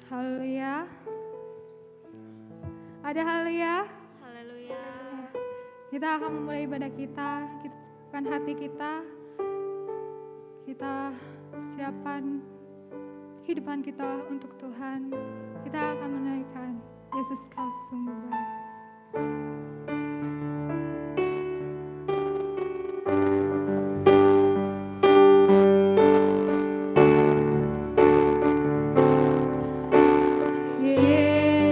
Haleluya. Ada haleluya. Haleluya. Kita akan memulai ibadah kita siapkan hati kita. Kita siapkan kehidupan kita untuk Tuhan. Kita akan menaikkan Yesus kau sungguh baik. Yesus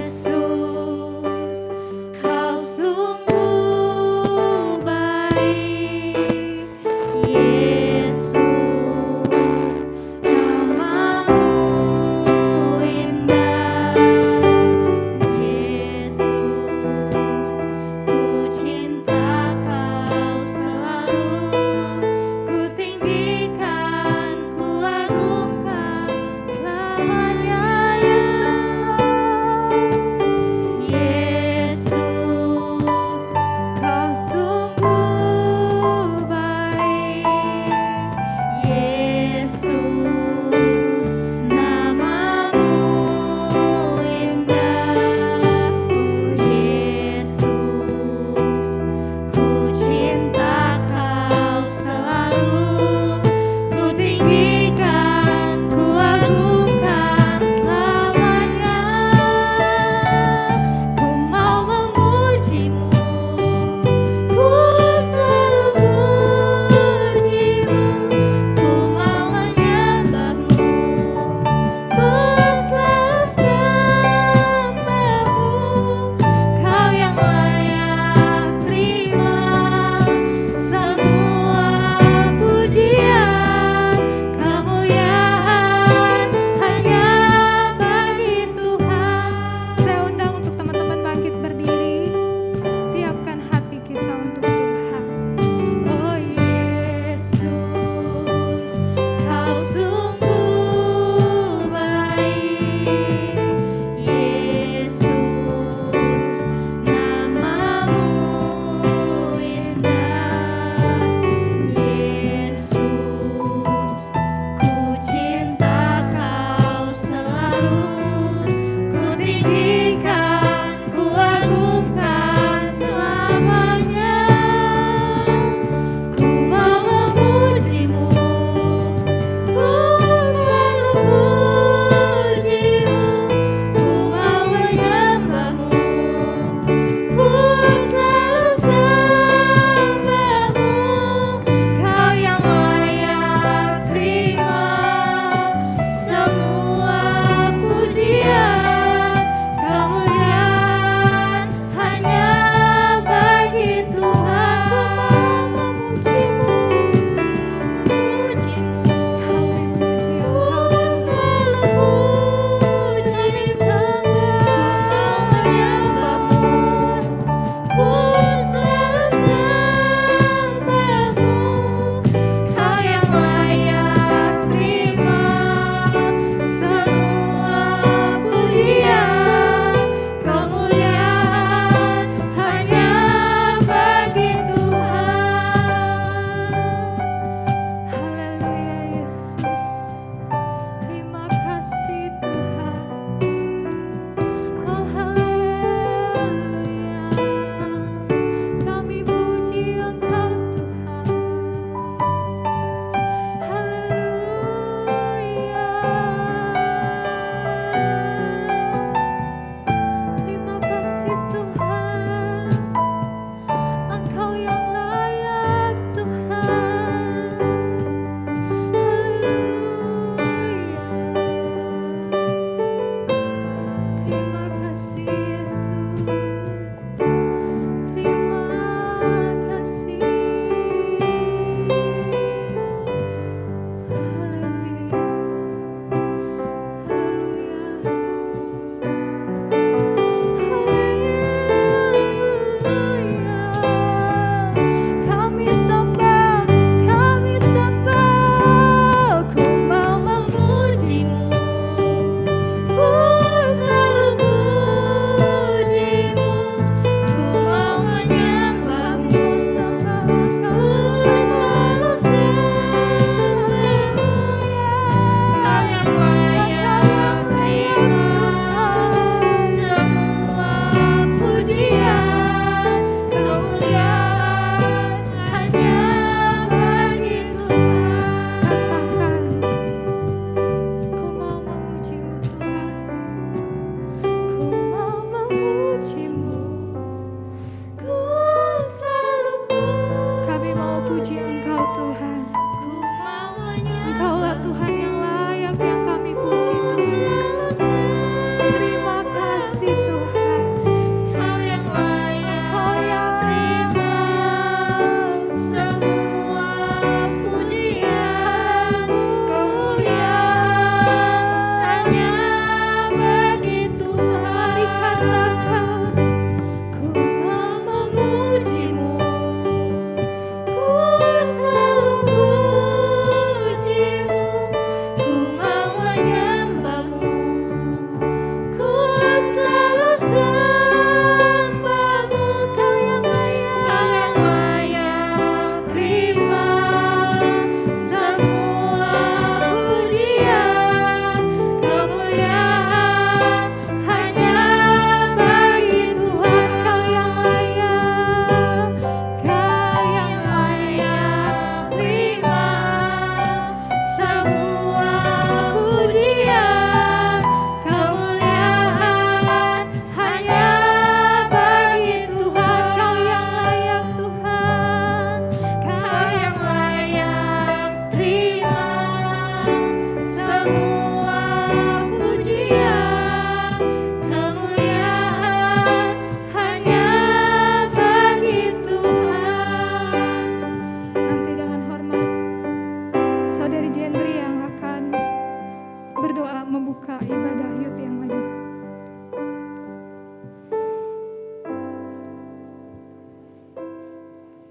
ibadah Youth yang ada.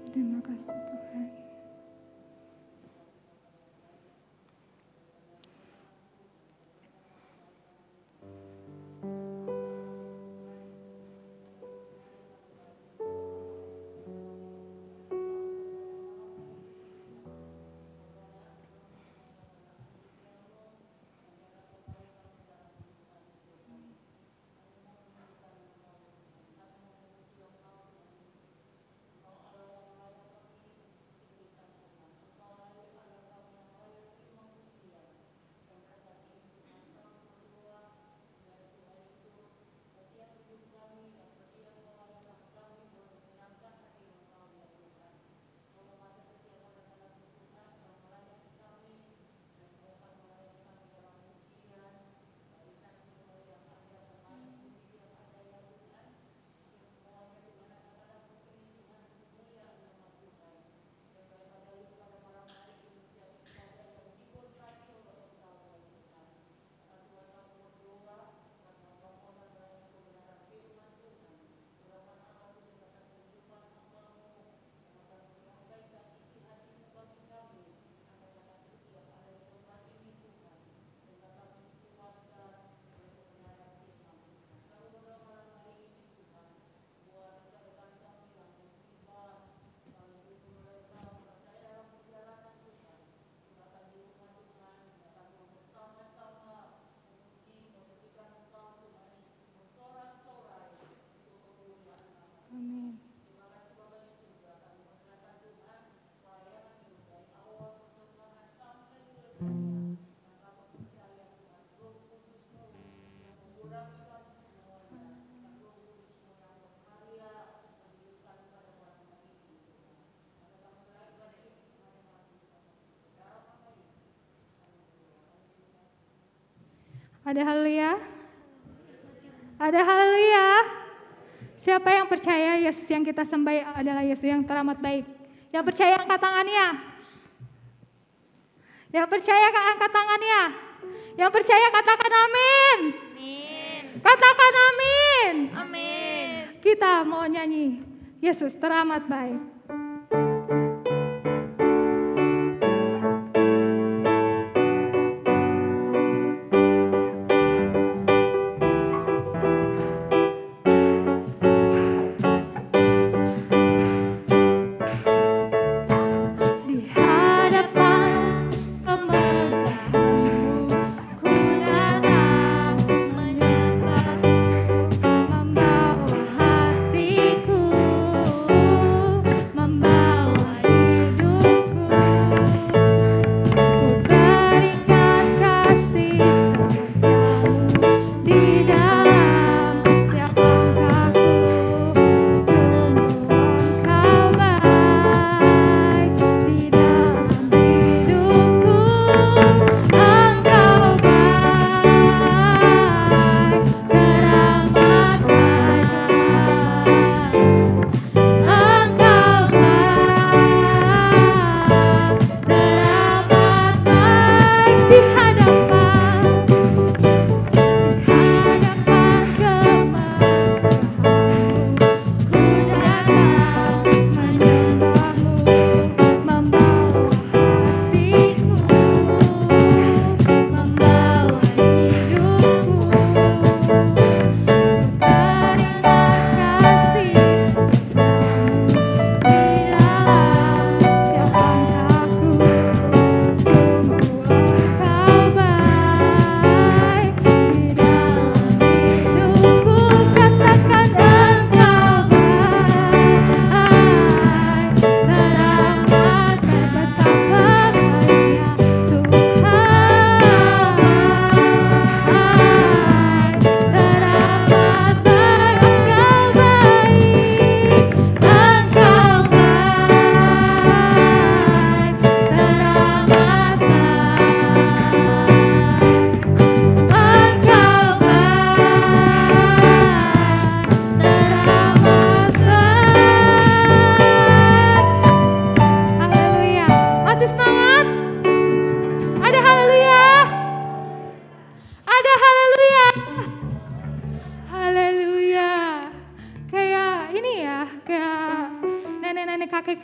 Terima kasih Tuhan. Amin. Ada haleluya? Ada haleluya? Siapa yang percaya Yesus yang kita sembah adalah Yesus yang teramat baik? Yang percaya angkat tangannya. Yang percaya angkat tangannya. Yang percaya katakan amin. Amin. Katakan amin. Amin. Kita mau nyanyi Yesus teramat baik.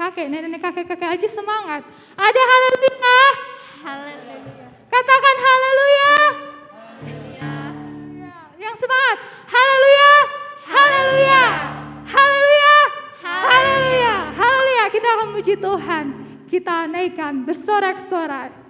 kakek-kakek, nenek kakek-kakek aja semangat. Ada haleluya. Haleluya. Katakan haleluya. Yang semangat. Haleluya. Haleluya. Haleluya. Haleluya. Haleluya. Kita akan memuji Tuhan. Kita naikkan bersorak-sorai.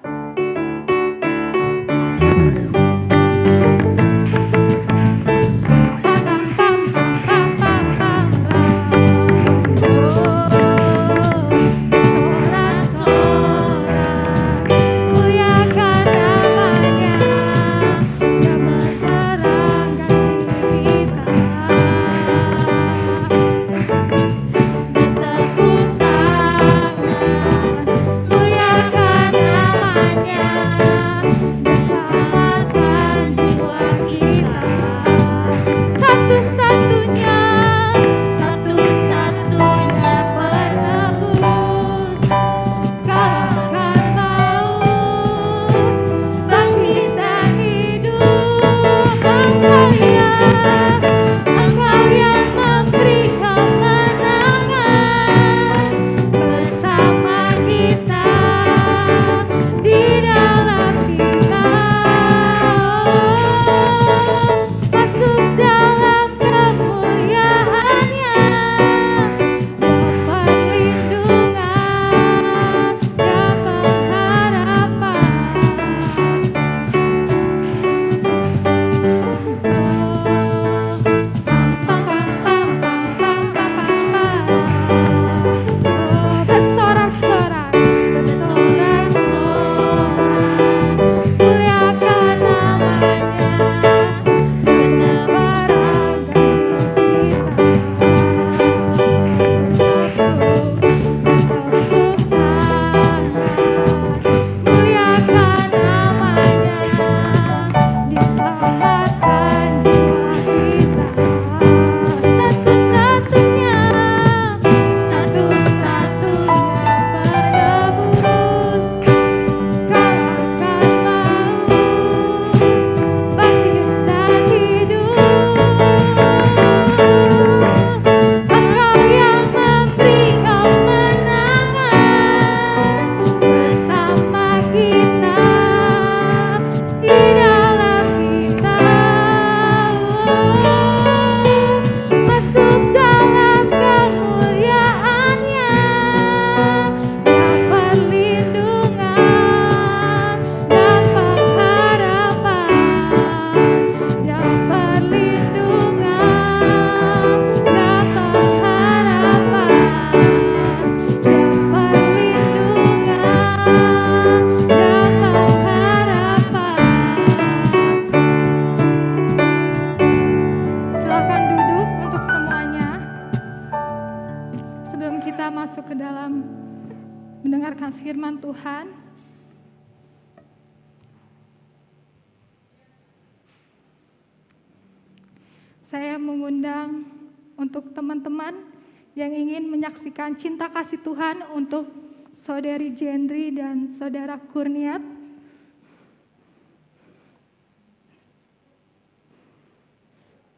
Saya mengundang untuk teman-teman yang ingin menyaksikan cinta kasih Tuhan untuk Saudari Jendri dan Saudara Kurniat.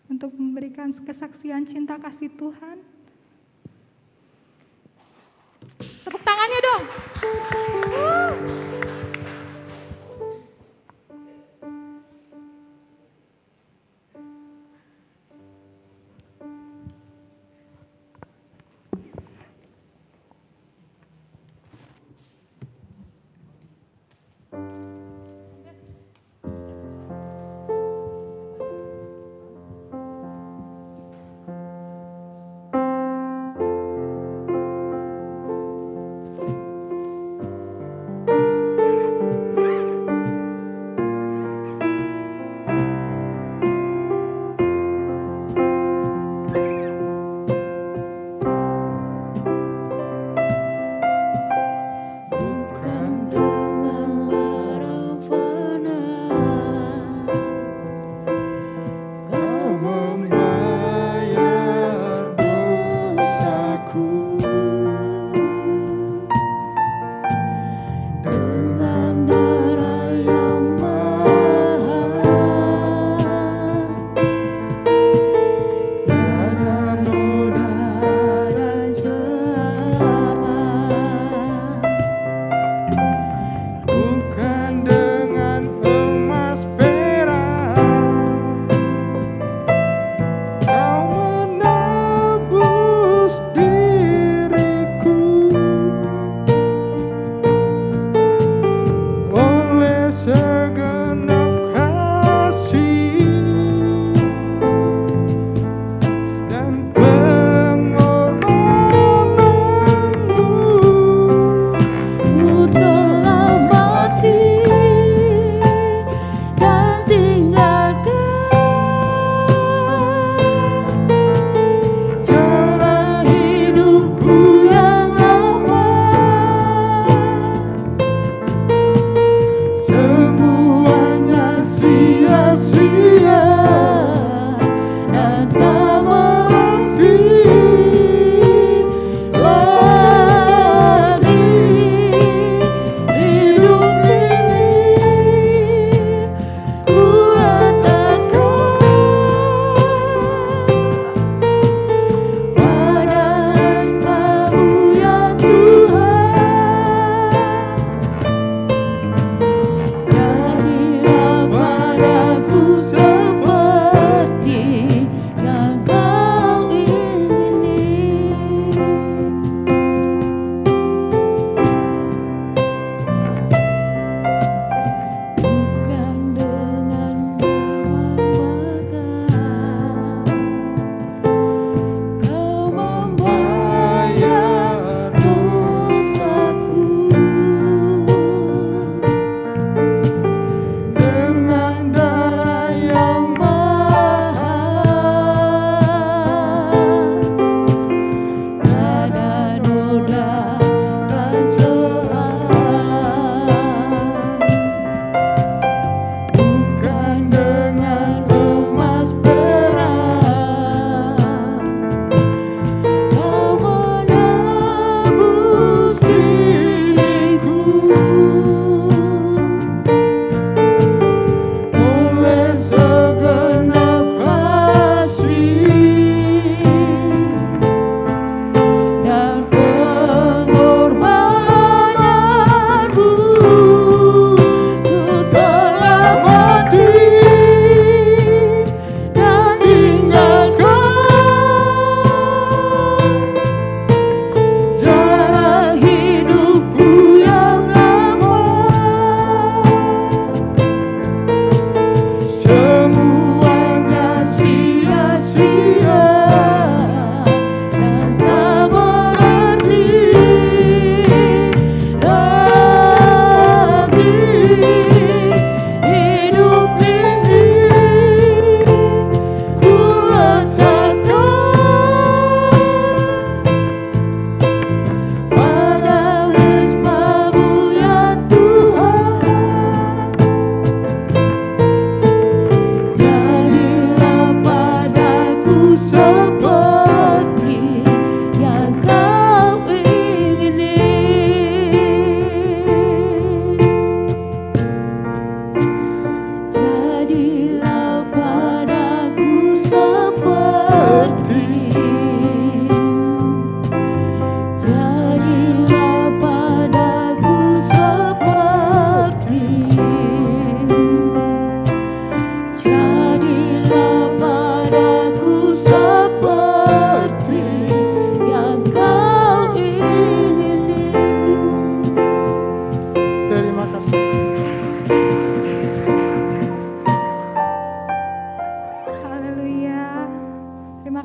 Untuk memberikan kesaksian cinta kasih Tuhan. Tepuk tangannya dong.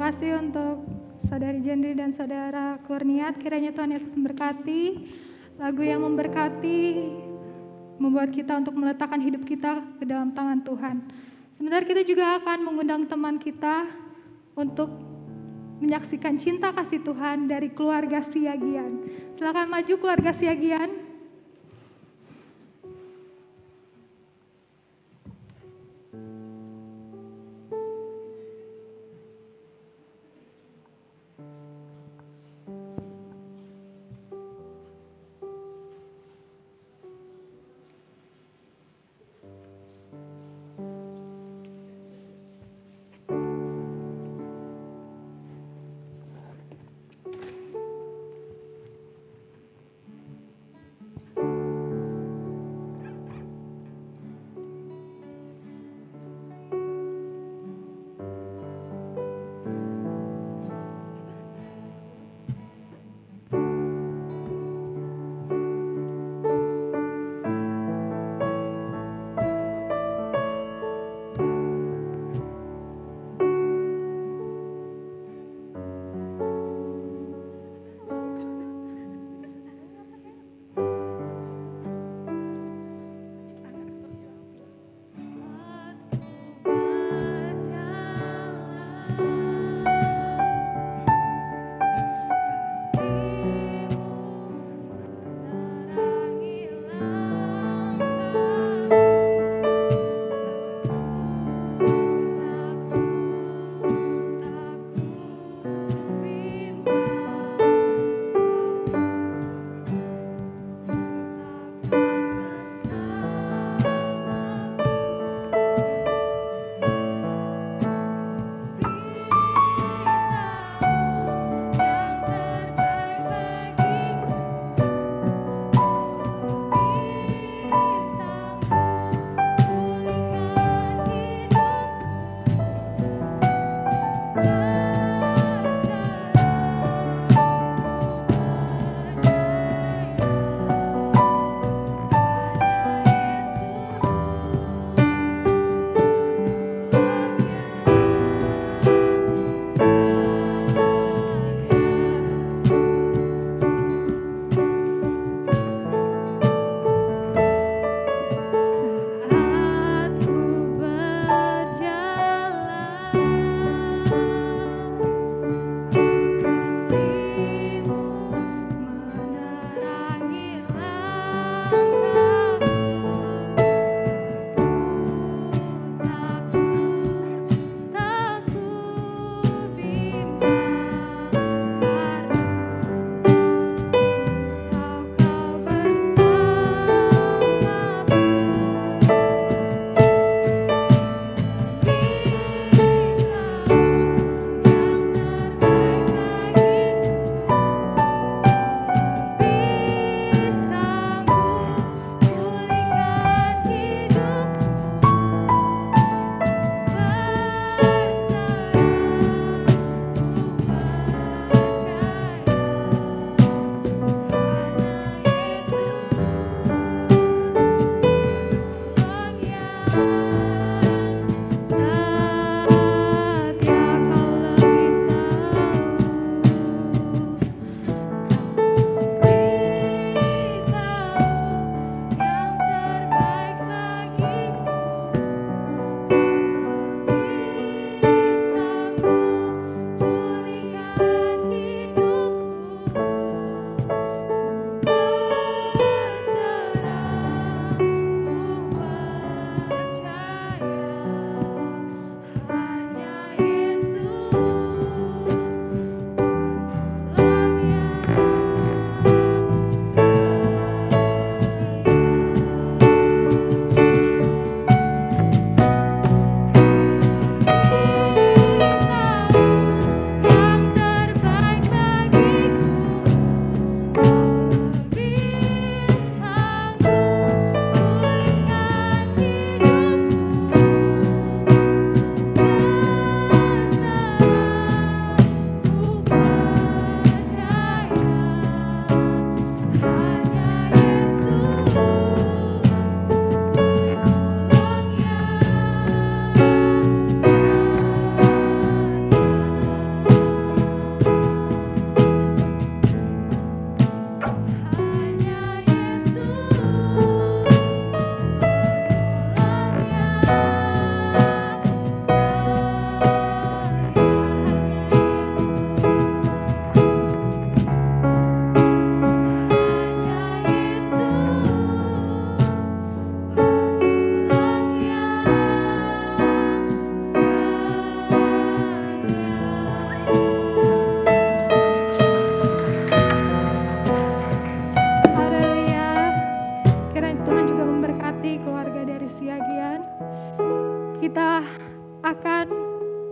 kasih untuk Saudari Jendri dan Saudara Kurniat. Kiranya Tuhan Yesus memberkati. Lagu yang memberkati membuat kita untuk meletakkan hidup kita ke dalam tangan Tuhan. Sebentar kita juga akan mengundang teman kita untuk menyaksikan cinta kasih Tuhan dari keluarga Siagian. Silakan maju keluarga Siagian.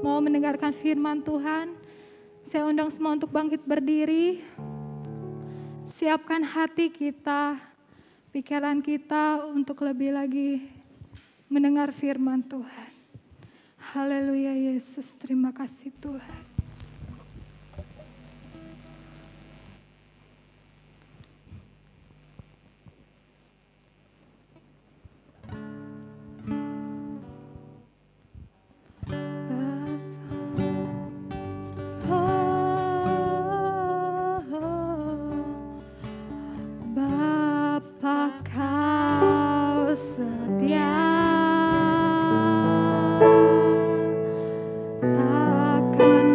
mau mendengarkan firman Tuhan. Saya undang semua untuk bangkit berdiri. Siapkan hati kita, pikiran kita untuk lebih lagi mendengar firman Tuhan. Haleluya Yesus, terima kasih Tuhan. Takkan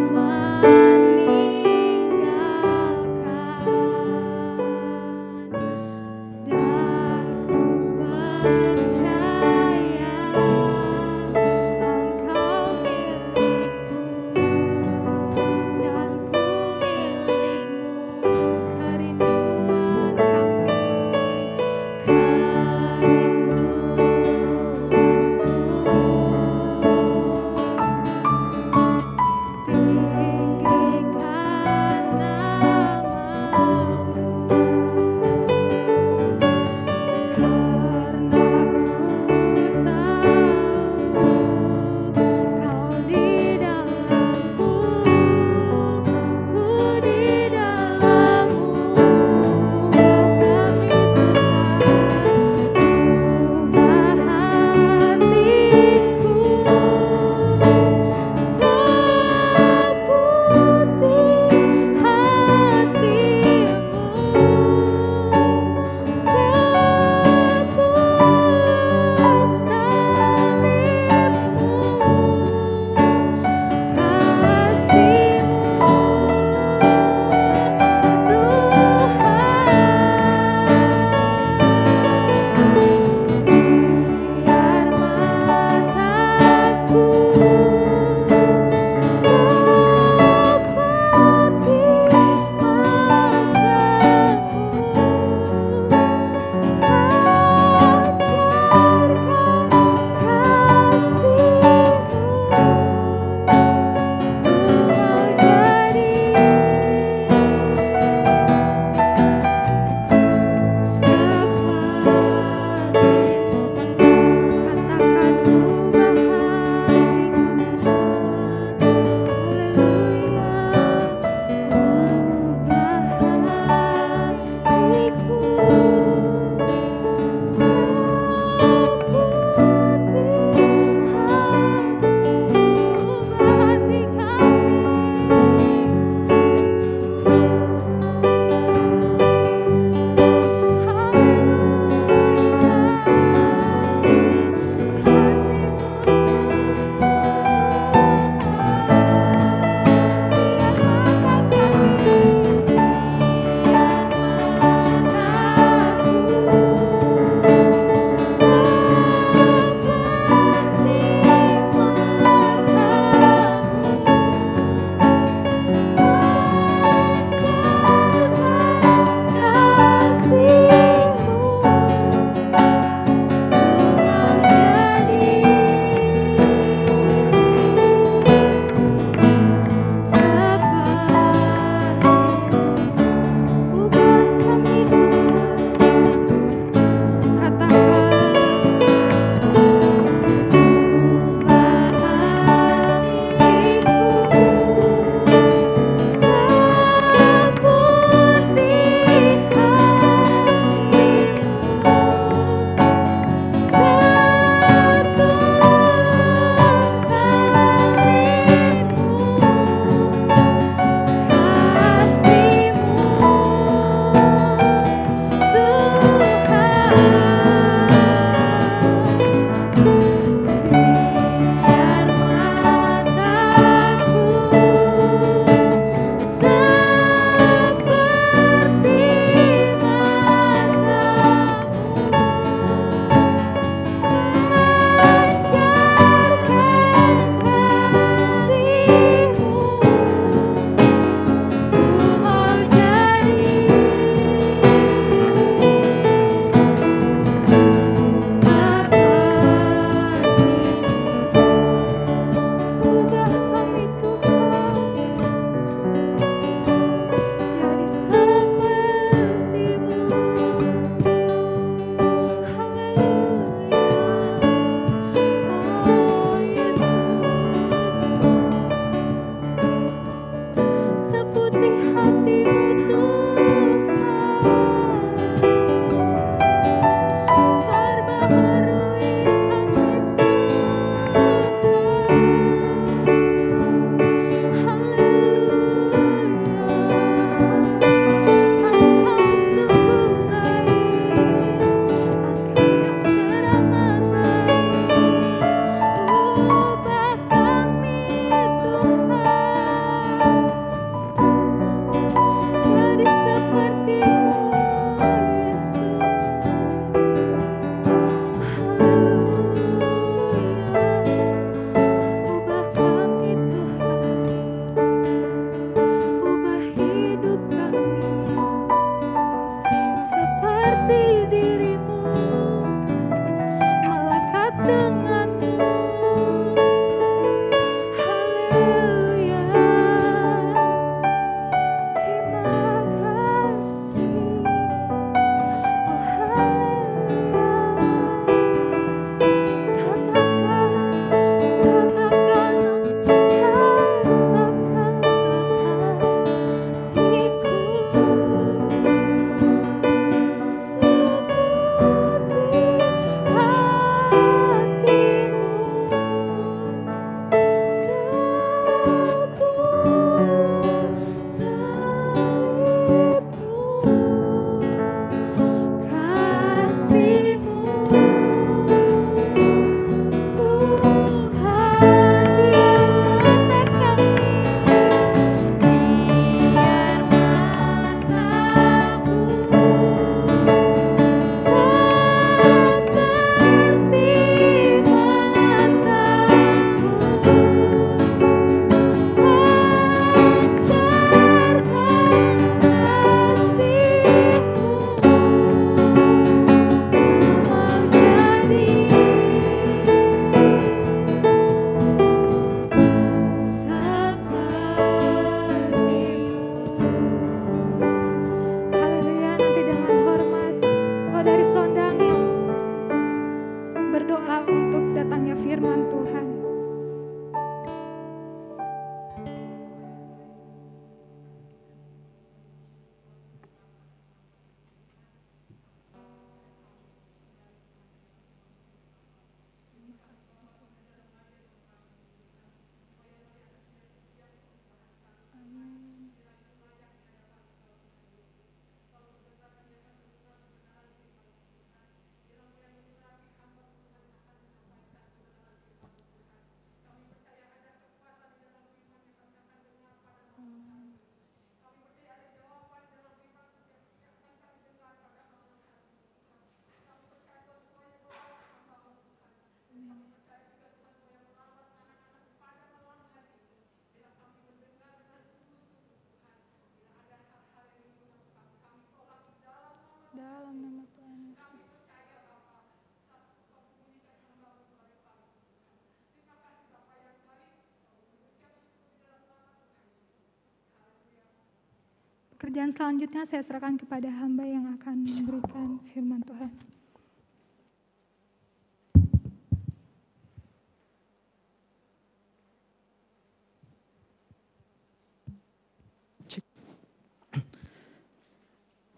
Pekerjaan selanjutnya saya serahkan kepada hamba yang akan memberikan firman Tuhan.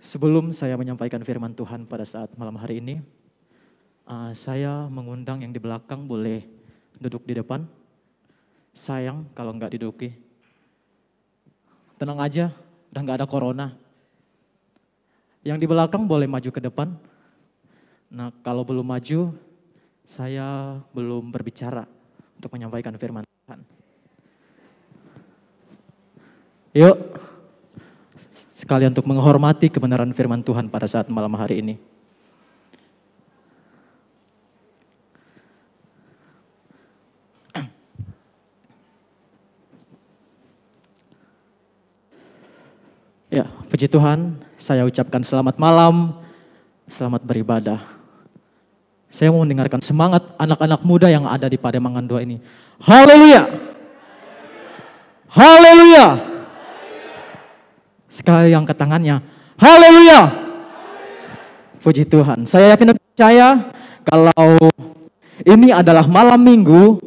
Sebelum saya menyampaikan firman Tuhan pada saat malam hari ini, saya mengundang yang di belakang boleh duduk di depan. Sayang kalau nggak diduduki. Tenang aja, udah nggak ada corona. Yang di belakang boleh maju ke depan. Nah, kalau belum maju, saya belum berbicara untuk menyampaikan firman Tuhan. Yuk, sekalian untuk menghormati kebenaran firman Tuhan pada saat malam hari ini. Ya, puji Tuhan, saya ucapkan selamat malam, selamat beribadah. Saya mau mendengarkan semangat anak-anak muda yang ada di Pademangan 2 ini. Haleluya! Haleluya! Sekali angkat tangannya. Haleluya! Puji Tuhan. Saya yakin dan percaya kalau ini adalah malam minggu,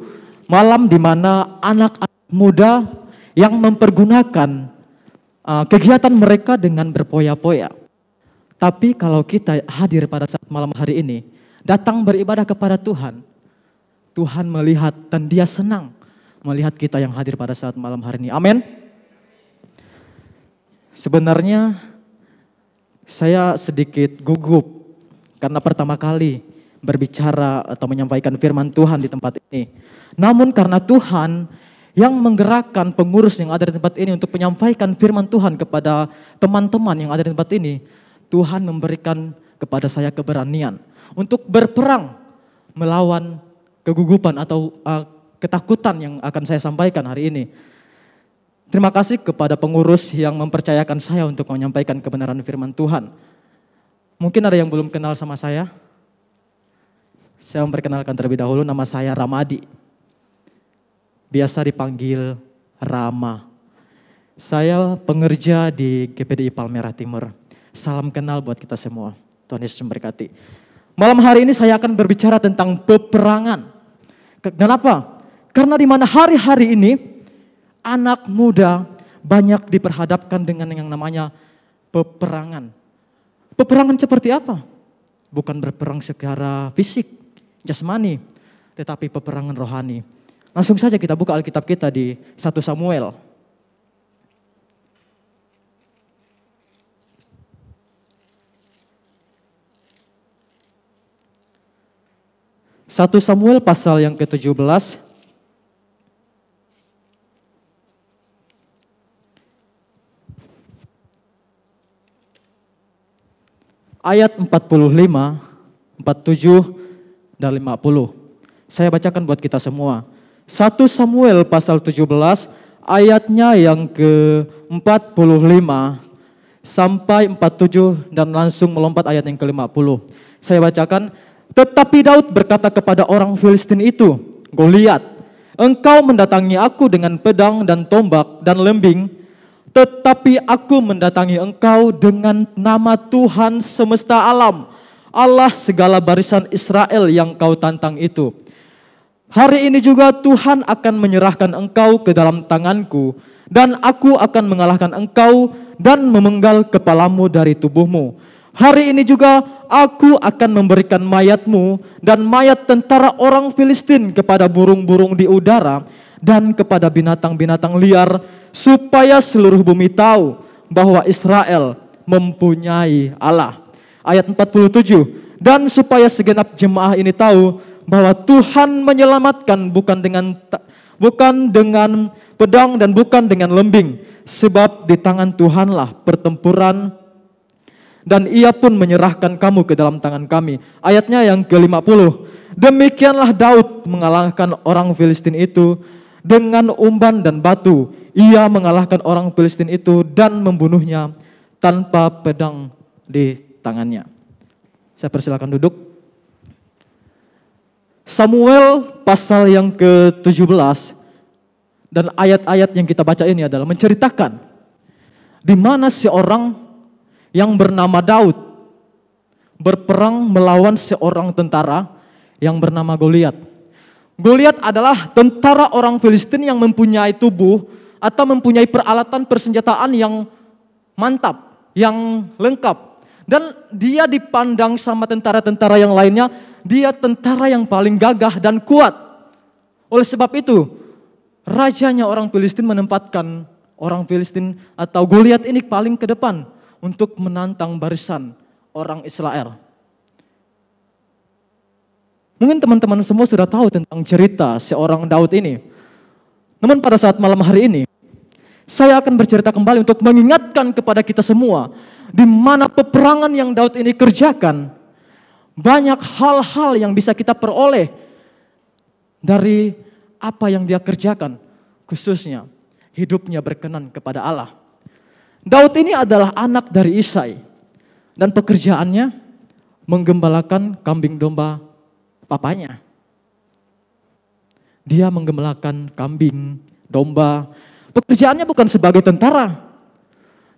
malam di mana anak-anak muda yang mempergunakan kegiatan mereka dengan berpoya-poya. Tapi kalau kita hadir pada saat malam hari ini, datang beribadah kepada Tuhan, Tuhan melihat dan Dia senang melihat kita yang hadir pada saat malam hari ini. Amin. Sebenarnya saya sedikit gugup karena pertama kali berbicara atau menyampaikan firman Tuhan di tempat ini. Namun karena Tuhan yang menggerakkan pengurus yang ada di tempat ini untuk menyampaikan firman Tuhan kepada teman-teman yang ada di tempat ini, Tuhan memberikan kepada saya keberanian untuk berperang melawan kegugupan atau ketakutan yang akan saya sampaikan hari ini. Terima kasih kepada pengurus yang mempercayakan saya untuk menyampaikan kebenaran firman Tuhan. Mungkin ada yang belum kenal sama saya. Saya memperkenalkan terlebih dahulu, nama saya Ramadi. Biasa dipanggil Rama. Saya pengerja di GPDI Palmerah Timur. Salam kenal buat kita semua. Tuhan Yesus memberkati. Malam hari ini saya akan berbicara tentang peperangan. Kenapa? Karena di mana hari-hari ini anak muda banyak diperhadapkan dengan yang namanya peperangan. Peperangan seperti apa? Bukan berperang secara fisik, jasmani, tetapi peperangan rohani. Langsung saja kita buka Alkitab kita di 1 Samuel. Satu Samuel pasal yang ke-17. Ayat 45, 47, dan 50. Saya bacakan buat kita semua. 1 Samuel pasal 17 ayatnya yang ke-45 sampai 47 dan langsung melompat ayat yang ke-50. Saya bacakan, tetapi Daud berkata kepada orang Filistin itu, Goliat, engkau mendatangi aku dengan pedang dan tombak dan lembing, tetapi aku mendatangi engkau dengan nama Tuhan semesta alam, Allah segala barisan Israel yang kau tantang itu. Hari ini juga Tuhan akan menyerahkan engkau ke dalam tanganku, dan aku akan mengalahkan engkau dan memenggal kepalamu dari tubuhmu. Hari ini juga aku akan memberikan mayatmu dan mayat tentara orang Filistin kepada burung-burung di udara dan kepada binatang-binatang liar, supaya seluruh bumi tahu bahwa Israel mempunyai Allah. Ayat 47, dan supaya segenap jemaah ini tahu bahwa Tuhan menyelamatkan bukan dengan pedang dan bukan dengan lembing, sebab di tangan Tuhanlah pertempuran dan Ia pun menyerahkan kamu ke dalam tangan kami. Ayatnya yang ke-50, demikianlah Daud mengalahkan orang Filistin itu dengan umban dan batu. Ia mengalahkan orang Filistin itu dan membunuhnya tanpa pedang di tangannya. Saya persilakan duduk. Samuel pasal yang ke-17 dan ayat-ayat yang kita baca ini adalah menceritakan di mana seorang yang bernama Daud berperang melawan seorang tentara yang bernama Goliat. Goliat adalah tentara orang Filistin yang mempunyai tubuh atau mempunyai peralatan persenjataan yang mantap, yang lengkap. Dan dia dipandang sama tentara-tentara yang lainnya, dia tentara yang paling gagah dan kuat. Oleh sebab itu, rajanya orang Filistin menempatkan orang Filistin atau Goliat ini paling ke depan untuk menantang barisan orang Israel. Mungkin teman-teman semua sudah tahu tentang cerita seorang Daud ini. Namun pada saat malam hari ini, saya akan bercerita kembali untuk mengingatkan kepada kita semua di mana peperangan yang Daud ini kerjakan, banyak hal-hal yang bisa kita peroleh dari apa yang dia kerjakan, khususnya hidupnya berkenan kepada Allah. Daud ini adalah anak dari Isai dan pekerjaannya menggembalakan kambing domba papanya. Dia menggembalakan kambing, domba. Pekerjaannya bukan sebagai tentara.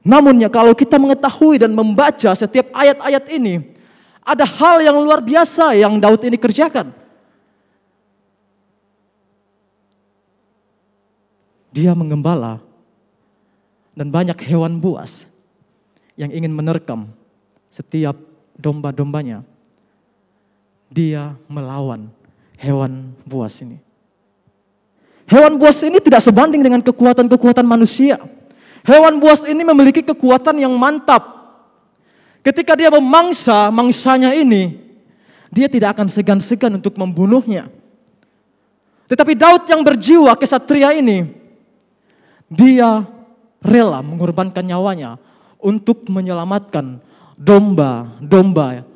Namun ya kalau kita mengetahui dan membaca setiap ayat-ayat ini, ada hal yang luar biasa yang Daud ini kerjakan. Dia menggembala dan banyak hewan buas yang ingin menerkam setiap domba-dombanya. Dia melawan hewan buas ini. Hewan buas ini tidak sebanding dengan kekuatan-kekuatan manusia. Hewan buas ini memiliki kekuatan yang mantap. Ketika dia memangsa mangsanya ini, dia tidak akan segan-segan untuk membunuhnya. Tetapi Daud yang berjiwa kesatria ini, dia rela mengorbankan nyawanya untuk menyelamatkan domba-domba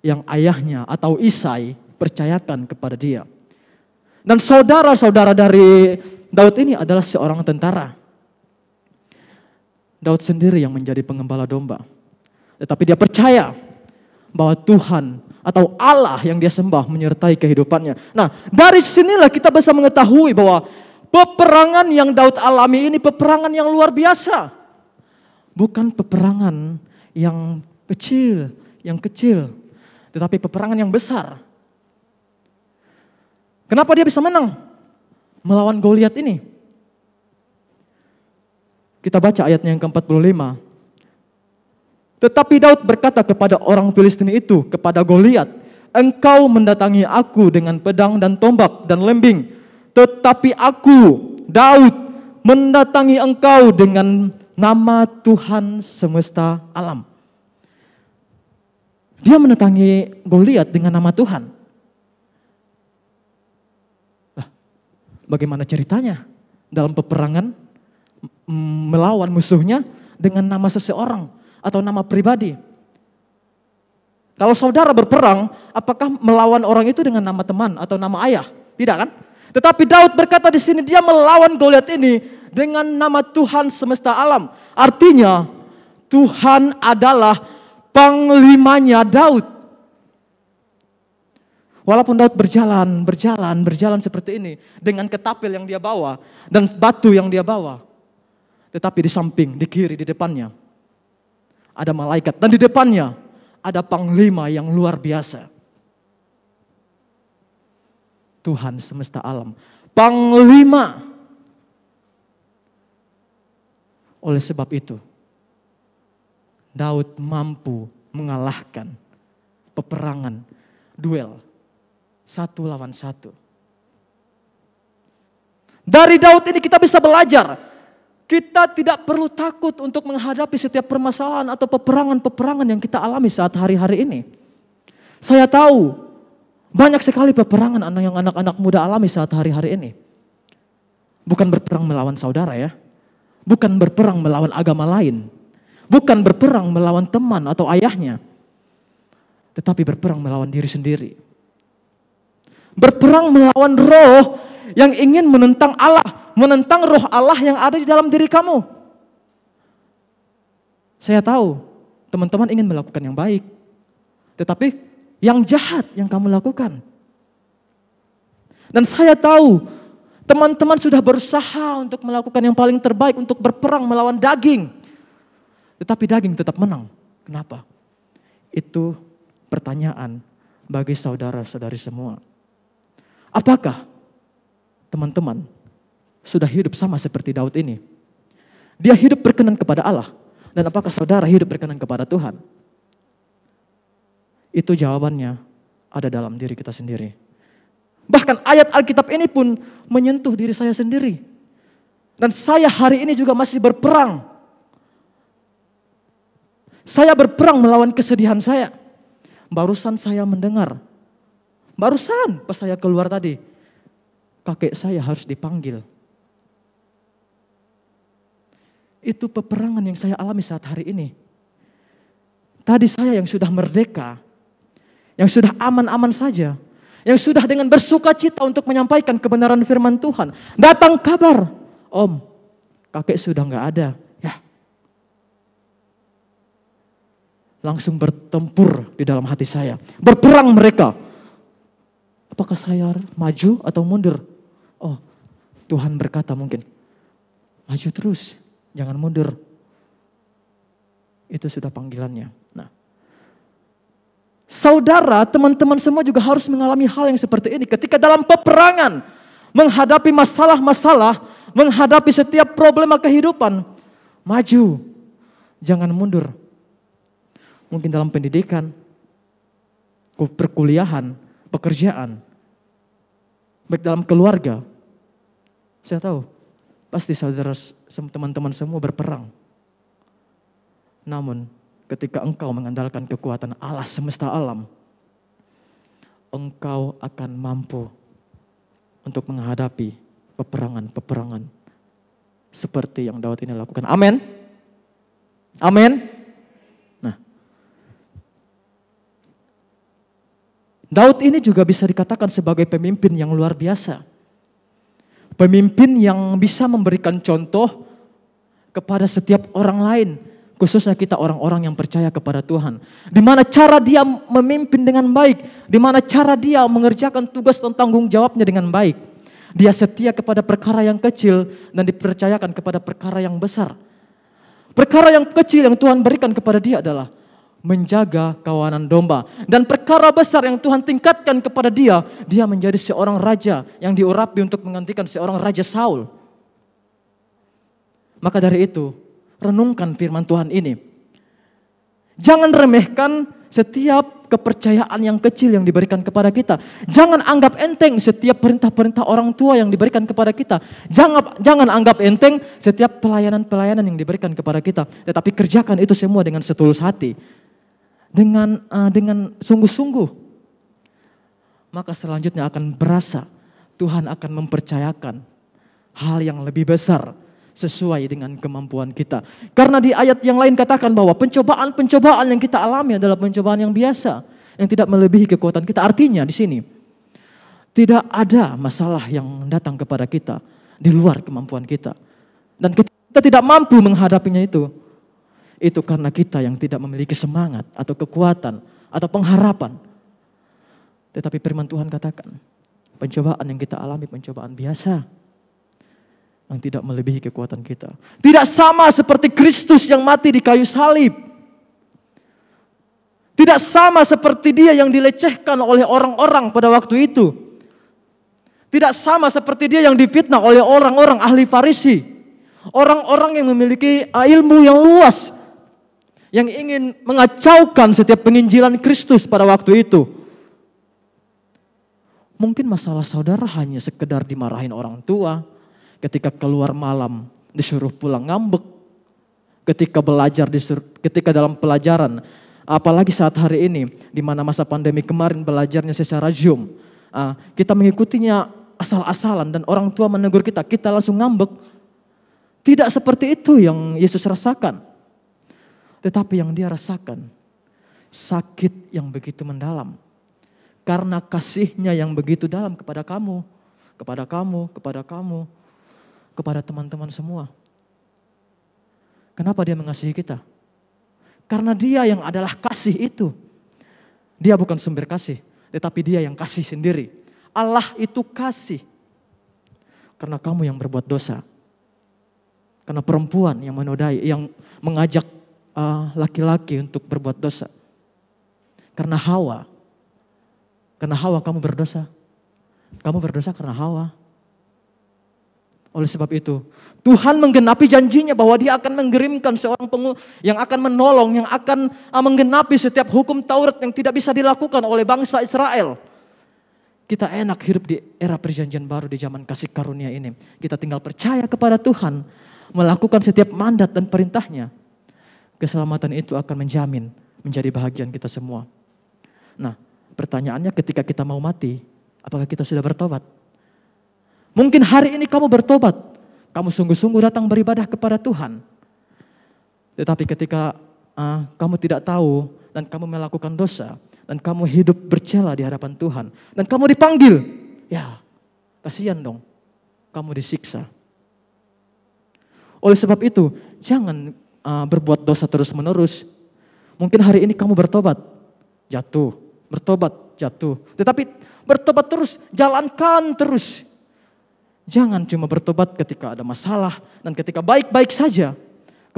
yang ayahnya atau Isai percayakan kepada dia. Dan saudara-saudara dari Daud ini adalah seorang tentara. Daud sendiri yang menjadi pengembala domba. Tetapi dia percaya bahwa Tuhan atau Allah yang dia sembah menyertai kehidupannya. Nah, dari sinilah kita bisa mengetahui bahwa peperangan yang Daud alami ini peperangan yang luar biasa. Bukan peperangan yang kecil, tetapi peperangan yang besar. Kenapa dia bisa menang melawan Goliat ini? Kita baca ayatnya yang ke-45. Tetapi Daud berkata kepada orang Filistin itu, kepada Goliat, "Engkau mendatangi aku dengan pedang dan tombak dan lembing. Tetapi aku, Daud, mendatangi engkau dengan nama Tuhan semesta alam." Dia mendatangi Goliat dengan nama Tuhan. Bagaimana ceritanya dalam peperangan melawan musuhnya dengan nama seseorang atau nama pribadi? Kalau saudara berperang, apakah melawan orang itu dengan nama teman atau nama ayah? Tidak kan? Tetapi Daud berkata di sini dia melawan Goliat ini dengan nama Tuhan semesta alam. Artinya Tuhan adalah panglimanya Daud. Walaupun Daud berjalan seperti ini dengan ketapel yang dia bawa dan batu yang dia bawa. Tetapi di samping, di kiri, di depannya ada malaikat dan di depannya ada panglima yang luar biasa. Tuhan semesta alam, panglima. Oleh sebab itu, Daud mampu mengalahkan peperangan, duel 1 lawan 1. Dari Daud ini kita bisa belajar. Kita tidak perlu takut untuk menghadapi setiap permasalahan atau peperangan-peperangan yang kita alami saat hari-hari ini. Saya tahu banyak sekali peperangan yang anak-anak muda alami saat hari-hari ini. Bukan berperang melawan saudara ya. Bukan berperang melawan agama lain. Bukan berperang melawan teman atau ayahnya. Tetapi berperang melawan diri sendiri. Berperang melawan roh yang ingin menentang Allah, menentang roh Allah yang ada di dalam diri kamu. Saya tahu teman-teman ingin melakukan yang baik, tetapi yang jahat yang kamu lakukan. Dan saya tahu teman-teman sudah berusaha untuk melakukan yang paling terbaik untuk berperang melawan daging, tetapi daging tetap menang. Kenapa? Itu pertanyaan bagi saudara-saudari semua. Apakah teman-teman sudah hidup sama seperti Daud ini? Dia hidup berkenan kepada Allah. Dan apakah saudara hidup berkenan kepada Tuhan? Itu jawabannya ada dalam diri kita sendiri. Bahkan ayat Alkitab ini pun menyentuh diri saya sendiri. Dan saya hari ini juga masih berperang. Saya berperang melawan kesedihan saya. Barusan saya mendengar. Barusan pas saya keluar tadi. Kakek saya harus dipanggil. Itu peperangan yang saya alami saat hari ini. Tadi saya yang sudah merdeka. Yang sudah aman-aman saja. Yang sudah dengan bersuka cita untuk menyampaikan kebenaran firman Tuhan. Datang kabar, Om, kakek sudah gak ada. Ya. Langsung bertempur di dalam hati saya. Berperang mereka. Apakah saya maju atau mundur? Oh, Tuhan berkata mungkin, maju terus, jangan mundur. Itu sudah panggilannya. Nah, saudara, teman-teman semua juga harus mengalami hal yang seperti ini. Ketika dalam peperangan, menghadapi masalah-masalah, menghadapi setiap problema kehidupan, maju, jangan mundur. Mungkin dalam pendidikan, perkuliahan, pekerjaan, baik dalam keluarga. Saya tahu, pasti saudara, teman-teman semua berperang. Namun, ketika engkau mengandalkan kekuatan Allah semesta alam, engkau akan mampu untuk menghadapi peperangan-peperangan seperti yang Daud ini lakukan. Amin. Amin. Nah, Daud ini juga bisa dikatakan sebagai pemimpin yang luar biasa. Pemimpin yang bisa memberikan contoh kepada setiap orang lain. Khususnya kita orang-orang yang percaya kepada Tuhan. Di mana cara dia memimpin dengan baik. Di mana cara dia mengerjakan tugas dan tanggung jawabnya dengan baik. Dia setia kepada perkara yang kecil dan dipercayakan kepada perkara yang besar. Perkara yang kecil yang Tuhan berikan kepada dia adalah menjaga kawanan domba. Dan perkara besar yang Tuhan tingkatkan kepada dia, dia menjadi seorang raja yang diurapi untuk menggantikan seorang Raja Saul. Maka dari itu, renungkan firman Tuhan ini. Jangan remehkan setiap kepercayaan yang kecil yang diberikan kepada kita. Jangan anggap enteng setiap perintah-perintah orang tua yang diberikan kepada kita. Jangan anggap enteng setiap pelayanan-pelayanan yang diberikan kepada kita. Tetapi kerjakan itu semua dengan setulus hati. Dengan sungguh-sungguh. Maka selanjutnya akan berasa Tuhan akan mempercayakan hal yang lebih besar sesuai dengan kemampuan kita. Karena di ayat yang lain katakan bahwa pencobaan-pencobaan yang kita alami adalah pencobaan yang biasa, yang tidak melebihi kekuatan kita. Artinya di sini tidak ada masalah yang datang kepada kita di luar kemampuan kita. Dan kita tidak mampu menghadapinya itu karena kita yang tidak memiliki semangat atau kekuatan atau pengharapan. Tetapi firman Tuhan katakan, pencobaan yang kita alami pencobaan biasa yang tidak melebihi kekuatan kita. Tidak sama seperti Kristus yang mati di kayu salib. Tidak sama seperti dia yang dilecehkan oleh orang-orang pada waktu itu. Tidak sama seperti dia yang difitnah oleh orang-orang ahli Farisi. Orang-orang yang memiliki ilmu yang luas. Yang ingin mengacaukan setiap penginjilan Kristus pada waktu itu. Mungkin masalah saudara hanya sekedar dimarahin orang tua. Ketika keluar malam disuruh pulang ngambek. Ketika dalam pelajaran. Apalagi saat hari ini. Di mana masa pandemi kemarin belajarnya secara Zoom. Kita mengikutinya asal-asalan dan orang tua menegur kita. Kita langsung ngambek. Tidak seperti itu yang Yesus rasakan. Tetapi yang dia rasakan sakit yang begitu mendalam. Karena kasihnya yang begitu dalam kepada kamu, kepada teman-teman semua. Kenapa dia mengasihi kita? Karena dia yang adalah kasih itu. Dia bukan sumber kasih, tetapi dia yang kasih sendiri. Allah itu kasih. Karena kamu yang berbuat dosa. Karena perempuan yang menodai, yang mengajak laki-laki untuk berbuat dosa. Karena Hawa. Karena Hawa kamu berdosa. Kamu berdosa karena Hawa. Oleh sebab itu, Tuhan menggenapi janjinya bahwa Dia akan mengirimkan seorang yang akan menolong, yang akan menggenapi setiap hukum Taurat yang tidak bisa dilakukan oleh bangsa Israel. Kita enak hidup di era perjanjian baru di zaman kasih karunia ini. Kita tinggal percaya kepada Tuhan, melakukan setiap mandat dan perintahnya. Keselamatan itu akan menjamin menjadi bahagian kita semua. Nah, pertanyaannya ketika kita mau mati, apakah kita sudah bertobat? Mungkin hari ini kamu bertobat, kamu sungguh-sungguh datang beribadah kepada Tuhan. Tetapi ketika kamu tidak tahu dan kamu melakukan dosa, dan kamu hidup bercela di hadapan Tuhan, dan kamu dipanggil, ya kasihan dong, kamu disiksa. Oleh sebab itu, jangan berbuat dosa terus-menerus. Mungkin hari ini kamu bertobat, jatuh, bertobat, jatuh. Tetapi bertobat terus, jalankan terus. Jangan cuma bertobat ketika ada masalah dan ketika baik-baik saja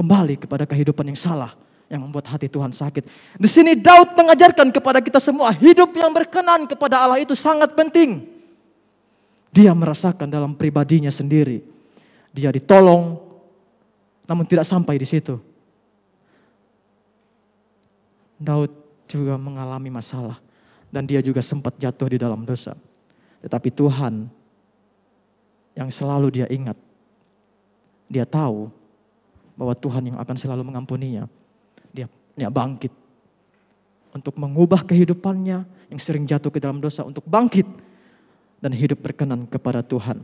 kembali kepada kehidupan yang salah yang membuat hati Tuhan sakit. Di sini Daud mengajarkan kepada kita semua hidup yang berkenan kepada Allah itu sangat penting. Dia merasakan dalam pribadinya sendiri. Dia ditolong namun tidak sampai di situ. Daud juga mengalami masalah dan dia juga sempat jatuh di dalam dosa. Tetapi Tuhan yang selalu dia ingat. Dia tahu bahwa Tuhan yang akan selalu mengampuninya. Dia bangkit untuk mengubah kehidupannya yang sering jatuh ke dalam dosa, untuk bangkit dan hidup berkenan kepada Tuhan.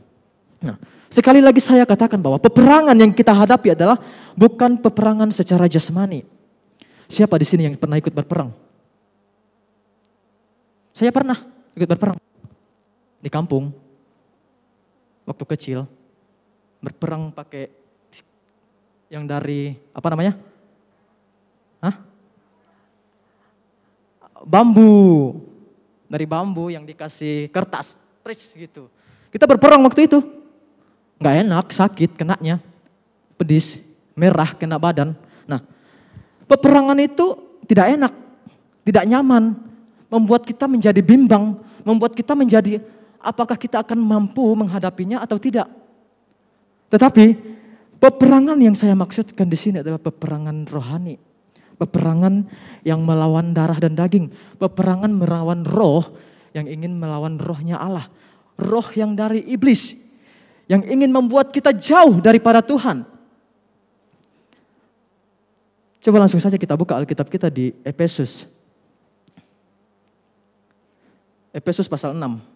Nah, sekali lagi saya katakan bahwa peperangan yang kita hadapi adalah bukan peperangan secara jasmani. Siapa di sini yang pernah ikut berperang? Saya pernah ikut berperang di kampung. Waktu kecil, berperang pakai yang dari, apa namanya? Bambu. Dari bambu yang dikasih kertas, gitu. Kita berperang waktu itu. Gak enak, sakit kenanya. Pedis, merah kena badan. Nah, peperangan itu tidak enak, tidak nyaman. Membuat kita menjadi bimbang, membuat kita menjadi apakah kita akan mampu menghadapinya atau tidak. Tetapi peperangan yang saya maksudkan di sini adalah peperangan rohani. Peperangan yang melawan darah dan daging. Peperangan melawan roh yang ingin melawan rohnya Allah. Roh yang dari iblis. Yang ingin membuat kita jauh daripada Tuhan. Coba langsung saja kita buka Alkitab kita di Efesus. Efesus pasal 6.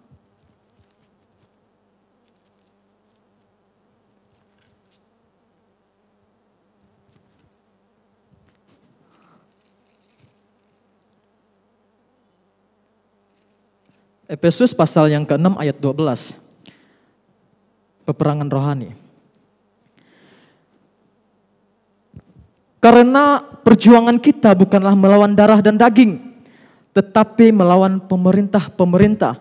Efesus pasal yang ke-6 ayat 12. Peperangan rohani. Karena perjuangan kita bukanlah melawan darah dan daging, tetapi melawan pemerintah-pemerintah,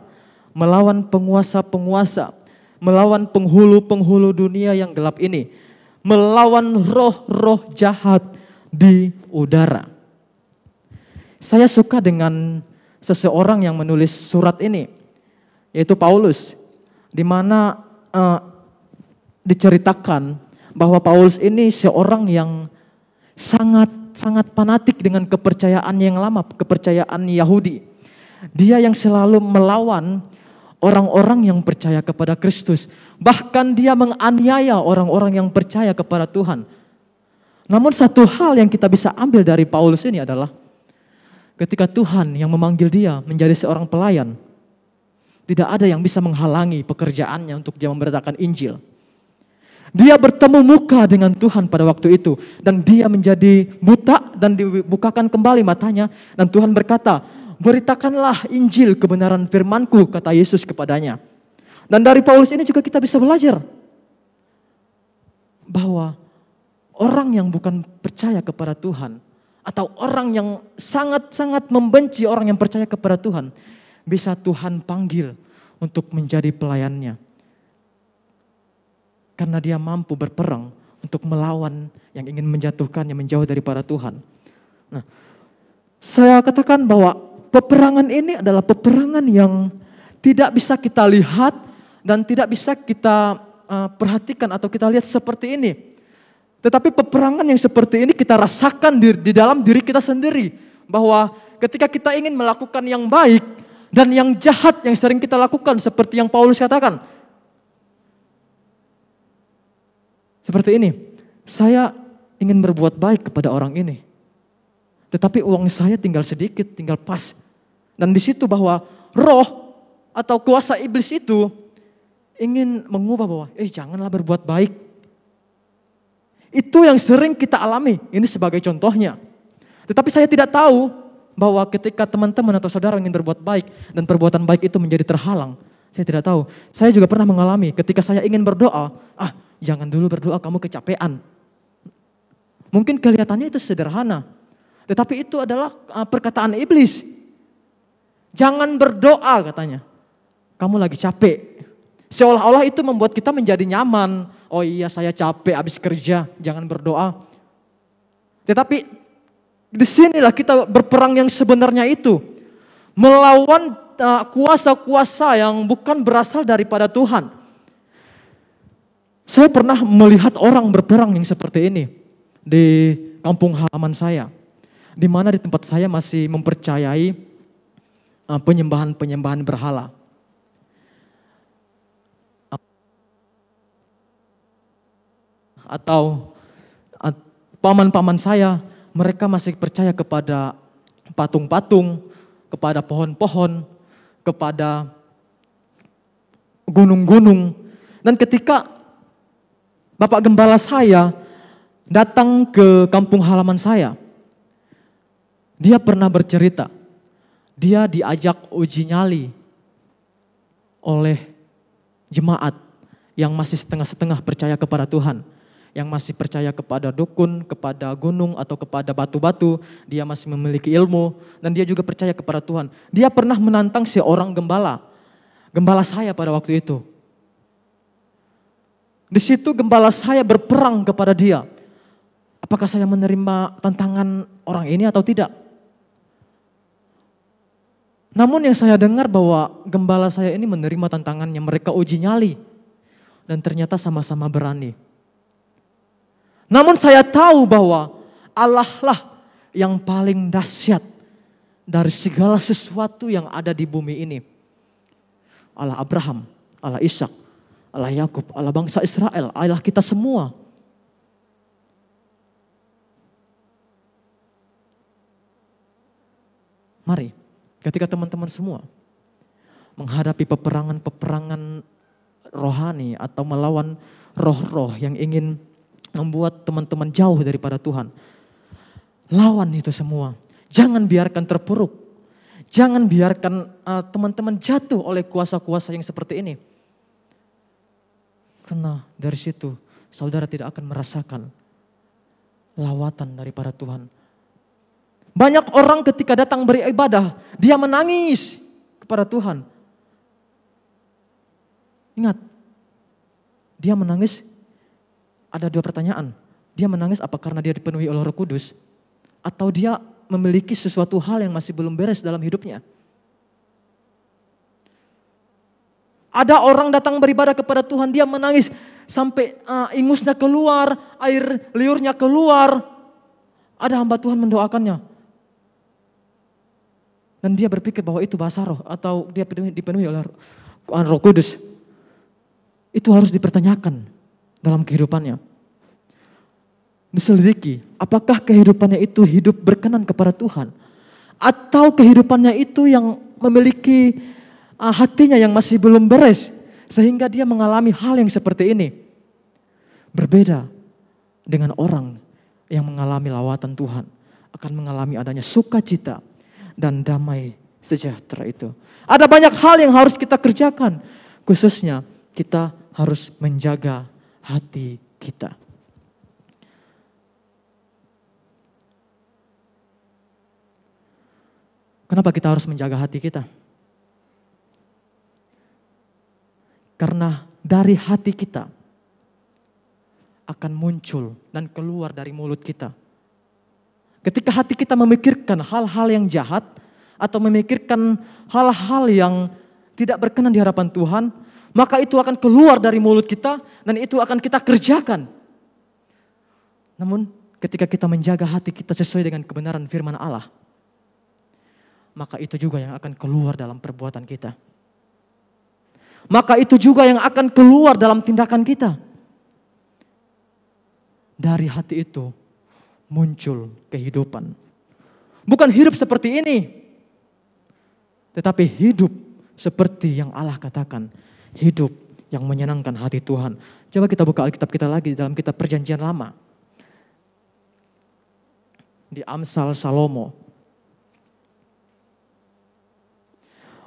melawan penguasa-penguasa, melawan penghulu-penghulu dunia yang gelap ini, melawan roh-roh jahat di udara. Saya suka dengan seseorang yang menulis surat ini, yaitu Paulus, di mana diceritakan bahwa Paulus ini seorang yang sangat fanatik dengan kepercayaan yang lama, kepercayaan Yahudi. Dia yang selalu melawan orang-orang yang percaya kepada Kristus. Bahkan dia menganiaya orang-orang yang percaya kepada Tuhan. Namun satu hal yang kita bisa ambil dari Paulus ini adalah ketika Tuhan yang memanggil dia menjadi seorang pelayan, tidak ada yang bisa menghalangi pekerjaannya untuk dia memberitakan Injil. Dia bertemu muka dengan Tuhan pada waktu itu. Dan dia menjadi buta dan dibukakan kembali matanya. Dan Tuhan berkata, beritakanlah Injil kebenaran firman-Ku, kata Yesus kepadanya. Dan dari Paulus ini juga kita bisa belajar bahwa orang yang bukan percaya kepada Tuhan, atau orang yang sangat-sangat membenci orang yang percaya kepada Tuhan, bisa Tuhan panggil untuk menjadi pelayannya. Karena dia mampu berperang untuk melawan yang ingin menjatuhkan, yang menjauh daripada Tuhan. Nah, saya katakan bahwa peperangan ini adalah peperangan yang tidak bisa kita lihat dan tidak bisa kita perhatikan atau kita lihat seperti ini. Tetapi peperangan yang seperti ini kita rasakan di dalam diri kita sendiri. Bahwa ketika kita ingin melakukan yang baik dan yang jahat yang sering kita lakukan seperti yang Paulus katakan. Seperti ini, saya ingin berbuat baik kepada orang ini. Tetapi uang saya tinggal sedikit, tinggal pas. Dan di situ bahwa roh atau kuasa iblis itu ingin mengubah bahwa, janganlah berbuat baik. Itu yang sering kita alami, ini sebagai contohnya. Tetapi saya tidak tahu bahwa ketika teman-teman atau saudara ingin berbuat baik dan perbuatan baik itu menjadi terhalang. Saya tidak tahu. Saya juga pernah mengalami ketika saya ingin berdoa, jangan dulu berdoa, kamu kecapean. Mungkin kelihatannya itu sederhana. Tetapi itu adalah perkataan iblis. Jangan berdoa katanya. Kamu lagi capek. Seolah-olah itu membuat kita menjadi nyaman. Oh iya saya capek habis kerja, jangan berdoa. Tetapi disinilah kita berperang yang sebenarnya itu. Melawan kuasa-kuasa yang bukan berasal daripada Tuhan. Saya pernah melihat orang berperang yang seperti ini di kampung halaman saya, di mana di tempat saya masih mempercayai penyembahan-penyembahan berhala. Atau paman-paman saya, mereka masih percaya kepada patung-patung, kepada pohon-pohon, kepada gunung-gunung. Dan ketika Bapak Gembala saya datang ke kampung halaman saya, dia pernah bercerita, dia diajak uji nyali oleh jemaat yang masih setengah-setengah percaya kepada Tuhan, yang masih percaya kepada dukun, kepada gunung atau kepada batu-batu, dia masih memiliki ilmu dan dia juga percaya kepada Tuhan. Dia pernah menantang seorang gembala saya pada waktu itu. Di situ gembala saya berperang kepada dia. Apakah saya menerima tantangan orang ini atau tidak? Namun yang saya dengar bahwa gembala saya ini menerima tantangannya, mereka uji nyali. Dan ternyata sama-sama berani. Namun saya tahu bahwa Allah lah yang paling dahsyat dari segala sesuatu yang ada di bumi ini. Allah Abraham, Allah Ishak, Allah Yakub, Allah bangsa Israel, Allah kita semua. Mari, ketika teman-teman semua menghadapi peperangan-peperangan rohani atau melawan roh-roh yang ingin membuat teman-teman jauh daripada Tuhan. Lawan itu semua. Jangan biarkan terpuruk. Jangan biarkan teman-teman jatuh oleh kuasa-kuasa yang seperti ini. Karena dari situ saudara tidak akan merasakan lawatan daripada Tuhan. Banyak orang ketika datang beribadah, dia menangis kepada Tuhan. Ingat, dia menangis, ada dua pertanyaan. Dia menangis apa karena dia dipenuhi oleh Roh Kudus? Atau dia memiliki sesuatu hal yang masih belum beres dalam hidupnya? Ada orang datang beribadah kepada Tuhan, dia menangis sampai ingusnya keluar, air liurnya keluar. Ada hamba Tuhan mendoakannya. Dan dia berpikir bahwa itu bahasa roh atau dia dipenuhi oleh Roh Kudus. Itu harus dipertanyakan dalam kehidupannya. Diselidiki, apakah kehidupannya itu hidup berkenan kepada Tuhan? Atau kehidupannya itu yang memiliki hatinya yang masih belum beres. Sehingga dia mengalami hal yang seperti ini. Berbeda dengan orang yang mengalami lawatan Tuhan. Akan mengalami adanya sukacita dan damai sejahtera itu. Ada banyak hal yang harus kita kerjakan. Khususnya kita harus menjaga hati kita. Kenapa kita harus menjaga hati kita? Karena dari hati kita akan muncul dan keluar dari mulut kita. Ketika hati kita memikirkan hal-hal yang jahat atau memikirkan hal-hal yang tidak berkenan di hadapan Tuhan, maka itu akan keluar dari mulut kita dan itu akan kita kerjakan. Namun ketika kita menjaga hati kita sesuai dengan kebenaran firman Allah, maka itu juga yang akan keluar dalam perbuatan kita. Maka itu juga yang akan keluar dalam tindakan kita. Dari hati itu muncul kehidupan. Bukan hidup seperti ini, tetapi hidup seperti yang Allah katakan. Hidup yang menyenangkan hati Tuhan. Coba kita buka Alkitab kita lagi dalam kitab Perjanjian Lama. Di Amsal Salomo.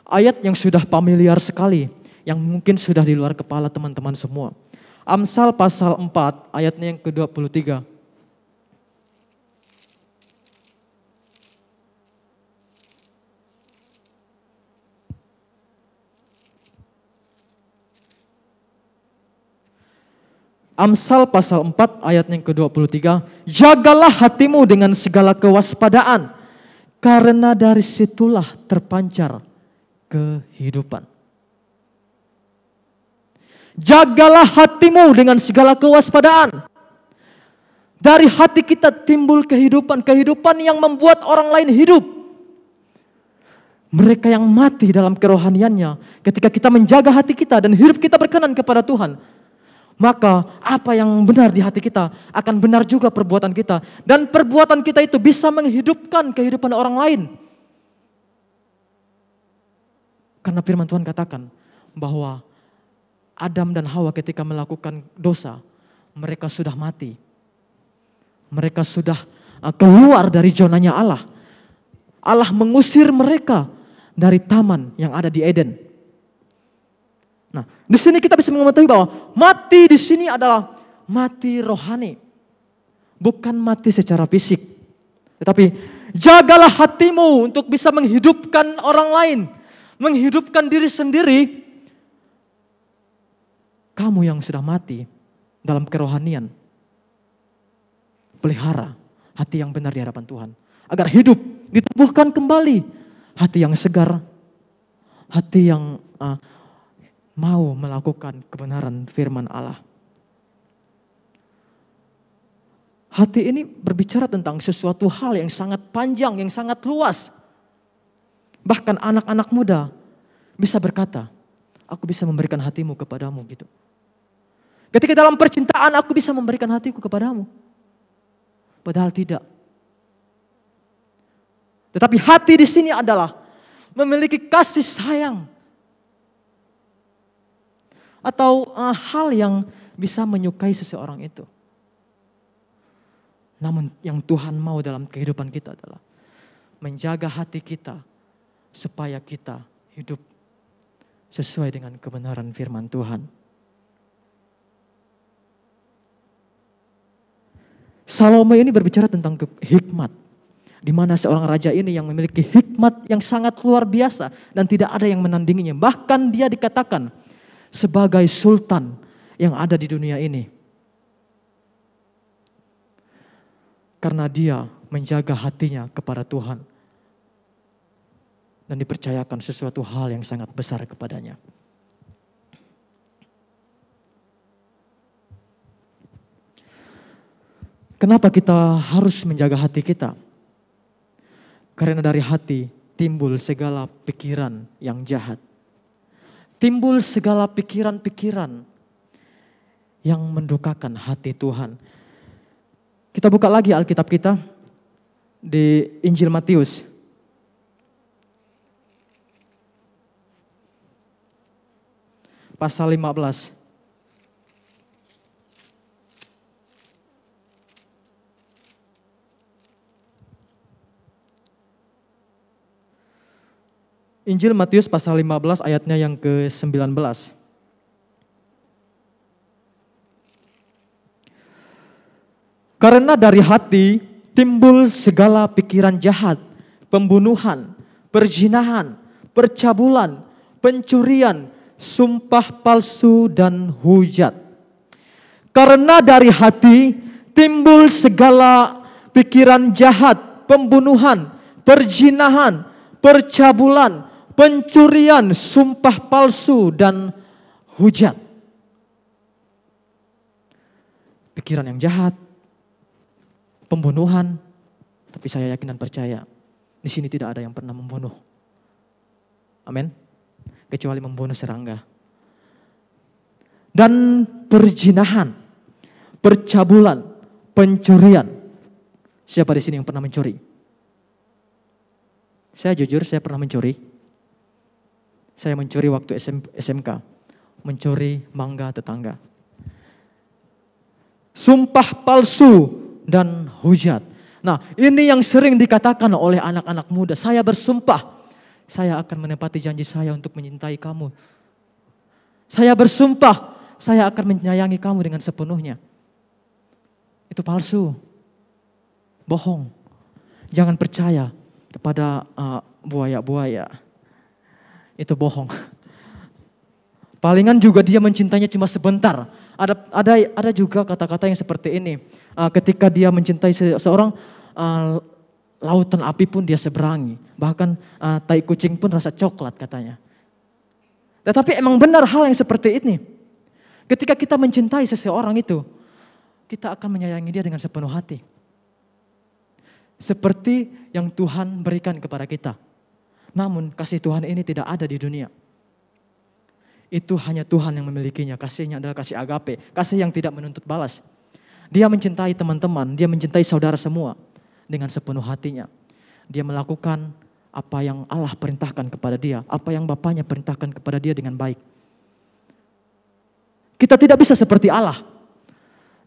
Ayat yang sudah familiar sekali, yang mungkin sudah di luar kepala teman-teman semua. Amsal pasal 4 ayatnya yang ke-23. Amsal pasal 4 ayat yang ke-23. Jagalah hatimu dengan segala kewaspadaan, karena dari situlah terpancar kehidupan. Jagalah hatimu dengan segala kewaspadaan. Dari hati kita timbul kehidupan, kehidupan yang membuat orang lain hidup. Mereka yang mati dalam kerohaniannya, ketika kita menjaga hati kita dan hidup kita berkenan kepada Tuhan, maka apa yang benar di hati kita akan benar juga perbuatan kita. Dan perbuatan kita itu bisa menghidupkan kehidupan orang lain. Karena firman Tuhan katakan bahwa Adam dan Hawa ketika melakukan dosa, mereka sudah mati. Mereka sudah keluar dari zonanya Allah. Allah mengusir mereka dari taman yang ada di Eden. Nah, di sini kita bisa mengetahui bahwa mati di sini adalah mati rohani. Bukan mati secara fisik. Tetapi jagalah hatimu untuk bisa menghidupkan orang lain. Menghidupkan diri sendiri. Kamu yang sudah mati dalam kerohanian. Pelihara hati yang benar di hadapan Tuhan. Agar hidup ditumbuhkan kembali. Hati yang segar. Hati yang mau melakukan kebenaran firman Allah. Hati ini berbicara tentang sesuatu hal yang sangat panjang, yang sangat luas. Bahkan anak-anak muda bisa berkata, aku bisa memberikan hatimu kepadamu gitu. Ketika dalam percintaan aku bisa memberikan hatiku kepadamu. Padahal tidak. Tetapi hati di sini adalah memiliki kasih sayang. Atau hal yang bisa menyukai seseorang itu. Namun yang Tuhan mau dalam kehidupan kita adalah menjaga hati kita supaya kita hidup sesuai dengan kebenaran firman Tuhan. Salomo ini berbicara tentang hikmat. Di mana seorang raja ini yang memiliki hikmat yang sangat luar biasa dan tidak ada yang menandinginya. Bahkan dia dikatakan sebagai sultan yang ada di dunia ini. Karena dia menjaga hatinya kepada Tuhan. Dan dipercayakan sesuatu hal yang sangat besar kepadanya. Kenapa kita harus menjaga hati kita? Karena dari hati timbul segala pikiran yang jahat. Timbul segala pikiran-pikiran yang mendukakan hati Tuhan. Kita buka lagi Alkitab kita di Injil Matius. Pasal 15. Injil Matius pasal 15 ayatnya yang ke-19. Karena dari hati timbul segala pikiran jahat, pembunuhan, perzinahan, percabulan, pencurian, sumpah palsu dan hujat. Karena dari hati timbul segala pikiran jahat, pembunuhan, perzinahan, percabulan, pencurian, sumpah palsu, dan hujat. Pikiran yang jahat, pembunuhan, tapi saya yakin dan percaya di sini tidak ada yang pernah membunuh. Amin. Kecuali membunuh serangga. Dan perzinahan, percabulan, pencurian. Siapa di sini yang pernah mencuri? Saya jujur, saya pernah mencuri. Saya mencuri waktu SMK. Mencuri mangga tetangga. Sumpah palsu dan hujat. Nah, ini yang sering dikatakan oleh anak-anak muda. Saya bersumpah, saya akan menepati janji saya untuk mencintai kamu. Saya bersumpah, saya akan menyayangi kamu dengan sepenuhnya. Itu palsu. Bohong. Jangan percaya kepada buaya-buaya. Itu bohong. Palingan juga dia mencintainya cuma sebentar. Ada juga kata-kata yang seperti ini. Ketika dia mencintai seseorang, lautan api pun dia seberangi. Bahkan tai kucing pun rasa coklat katanya. Tetapi emang benar hal yang seperti ini. Ketika kita mencintai seseorang itu, kita akan menyayangi dia dengan sepenuh hati. Seperti yang Tuhan berikan kepada kita. Namun kasih Tuhan ini tidak ada di dunia. Itu hanya Tuhan yang memilikinya. Kasihnya adalah kasih agape. Kasih yang tidak menuntut balas. Dia mencintai teman-teman, dia mencintai saudara semua dengan sepenuh hatinya. Dia melakukan apa yang Allah perintahkan kepada dia. Apa yang Bapaknya perintahkan kepada dia dengan baik. Kita tidak bisa seperti Allah.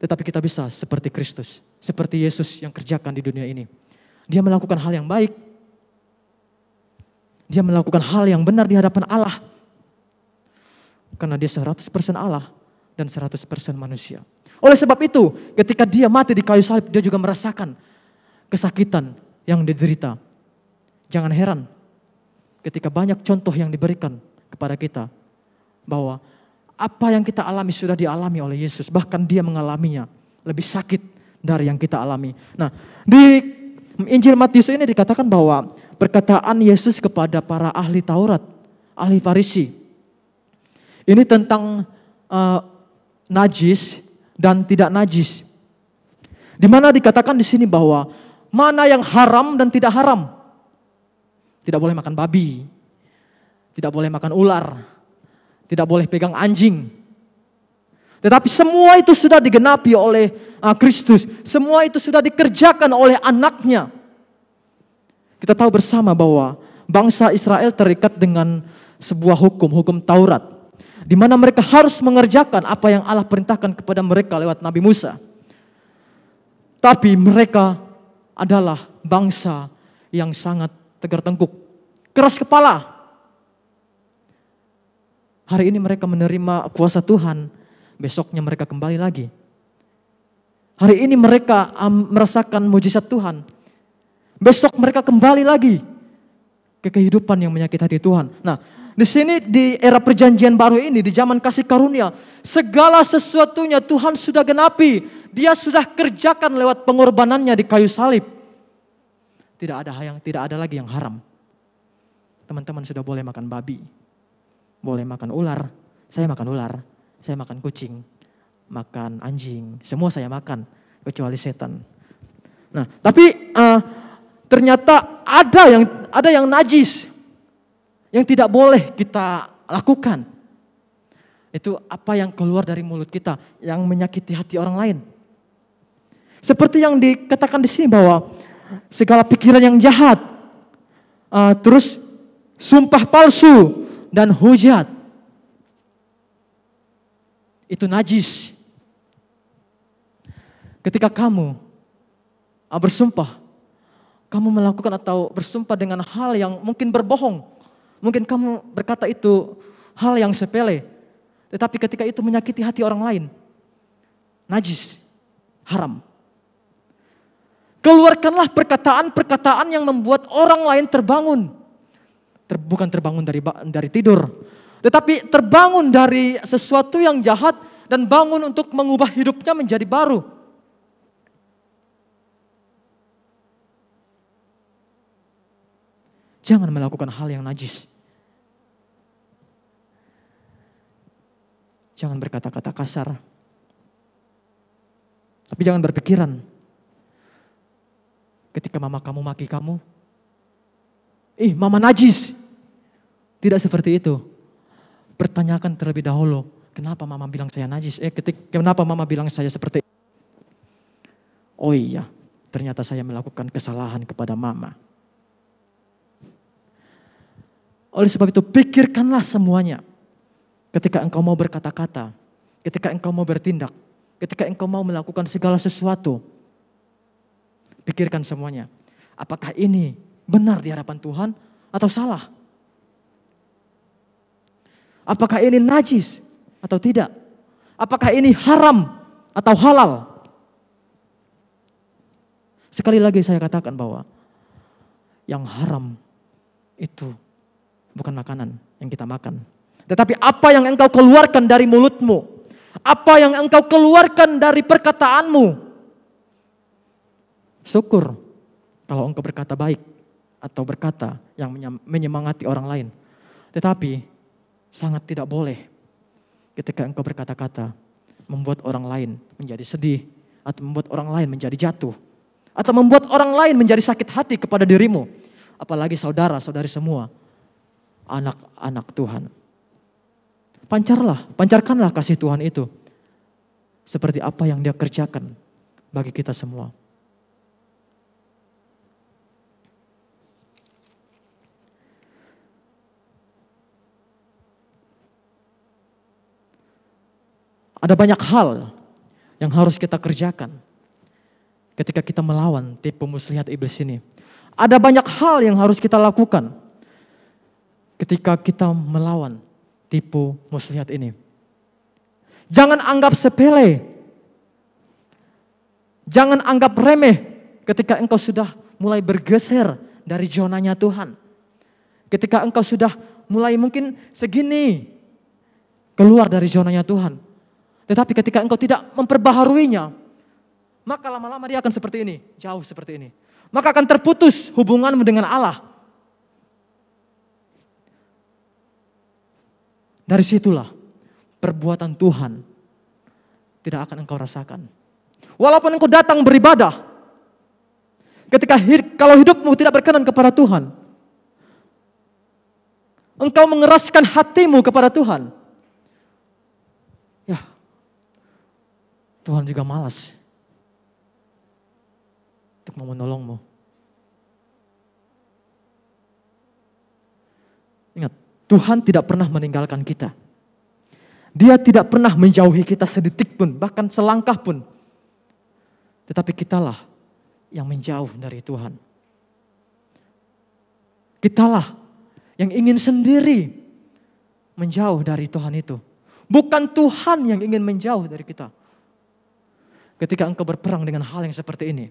Tetapi kita bisa seperti Kristus. Seperti Yesus yang kerjakan di dunia ini. Dia melakukan hal yang baik. Dia melakukan hal yang benar di hadapan Allah. Karena dia 100% Allah dan 100% manusia. Oleh sebab itu, ketika dia mati di kayu salib, dia juga merasakan kesakitan yang diderita. Jangan heran ketika banyak contoh yang diberikan kepada kita. Bahwa apa yang kita alami sudah dialami oleh Yesus. Bahkan dia mengalaminya lebih sakit dari yang kita alami. Nah, di Injil Matius ini dikatakan bahwa perkataan Yesus kepada para ahli Taurat, ahli Farisi. Ini tentang najis dan tidak najis. Di mana dikatakan di sini bahwa mana yang haram dan tidak haram. Tidak boleh makan babi, tidak boleh makan ular, tidak boleh pegang anjing. Tetapi semua itu sudah digenapi oleh Kristus. Semua itu sudah dikerjakan oleh anaknya. Kita tahu bersama bahwa bangsa Israel terikat dengan sebuah hukum Taurat. Di mana mereka harus mengerjakan apa yang Allah perintahkan kepada mereka lewat Nabi Musa. Tapi mereka adalah bangsa yang sangat tegar tengkuk, keras kepala. Hari ini mereka menerima kuasa Tuhan, besoknya mereka kembali lagi. Hari ini mereka merasakan mujizat Tuhan. Besok mereka kembali lagi ke kehidupan yang menyakiti hati Tuhan. Nah, di sini di era perjanjian baru ini, di zaman kasih karunia, segala sesuatunya Tuhan sudah genapi. Dia sudah kerjakan lewat pengorbanannya di kayu salib. Tidak ada lagi yang haram. Teman-teman sudah boleh makan babi, boleh makan ular. Saya makan ular, saya makan kucing, makan anjing, semua saya makan kecuali setan. Nah, tapi ternyata ada yang najis yang tidak boleh kita lakukan. Itu apa yang keluar dari mulut kita yang menyakiti hati orang lain. Seperti yang dikatakan di sini bahwa segala pikiran yang jahat, terus sumpah palsu dan hujat. Itu najis. Ketika kamu bersumpah, kamu melakukan atau bersumpah dengan hal yang mungkin berbohong. Mungkin kamu berkata itu hal yang sepele. Tetapi ketika itu menyakiti hati orang lain, najis, haram. Keluarkanlah perkataan-perkataan yang membuat orang lain terbangun. Bukan terbangun dari tidur. Tetapi terbangun dari sesuatu yang jahat dan bangun untuk mengubah hidupnya menjadi baru. Jangan melakukan hal yang najis. Jangan berkata-kata kasar. Tapi jangan berpikiran. Ketika mama kamu maki kamu, mama najis. Tidak seperti itu. Pertanyakan terlebih dahulu, kenapa mama bilang saya najis? Kenapa mama bilang saya seperti itu? Oh iya, ternyata saya melakukan kesalahan kepada mama. Oleh sebab itu, pikirkanlah semuanya. Ketika engkau mau berkata-kata, ketika engkau mau bertindak, ketika engkau mau melakukan segala sesuatu, pikirkan semuanya. Apakah ini benar di hadapan Tuhan atau salah? Apakah ini najis atau tidak? Apakah ini haram atau halal? Sekali lagi saya katakan bahwa yang haram itu bukan makanan yang kita makan. Tetapi apa yang engkau keluarkan dari mulutmu. Apa yang engkau keluarkan dari perkataanmu. Syukur kalau engkau berkata baik. Atau berkata yang menyemangati orang lain. Tetapi sangat tidak boleh ketika engkau berkata-kata membuat orang lain menjadi sedih. Atau membuat orang lain menjadi jatuh. Atau membuat orang lain menjadi sakit hati kepada dirimu. Apalagi saudara-saudari semua. Anak-anak Tuhan. Pancarkanlah kasih Tuhan itu. Seperti apa yang Dia kerjakan bagi kita semua. Ada banyak hal yang harus kita kerjakan ketika kita melawan tipu muslihat iblis ini. Ada banyak hal yang harus kita lakukan ketika kita melawan tipu muslihat ini. Jangan anggap sepele. Jangan anggap remeh ketika engkau sudah mulai bergeser dari zonanya Tuhan. Ketika engkau sudah mulai mungkin segini keluar dari zonanya Tuhan. Tetapi ketika engkau tidak memperbaharuinya, maka lama-lama dia akan seperti ini, jauh seperti ini. Maka akan terputus hubunganmu dengan Allah. Dari situlah perbuatan Tuhan tidak akan engkau rasakan. Walaupun engkau datang beribadah, kalau hidupmu tidak berkenan kepada Tuhan, engkau mengeraskan hatimu kepada Tuhan, ya Tuhan juga malas untuk mau menolongmu. Ingat, Tuhan tidak pernah meninggalkan kita. Dia tidak pernah menjauhi kita sedetik pun, bahkan selangkah pun. Tetapi kitalah yang menjauh dari Tuhan. Kitalah yang ingin sendiri menjauh dari Tuhan itu. Bukan Tuhan yang ingin menjauh dari kita. Ketika engkau berperang dengan hal yang seperti ini,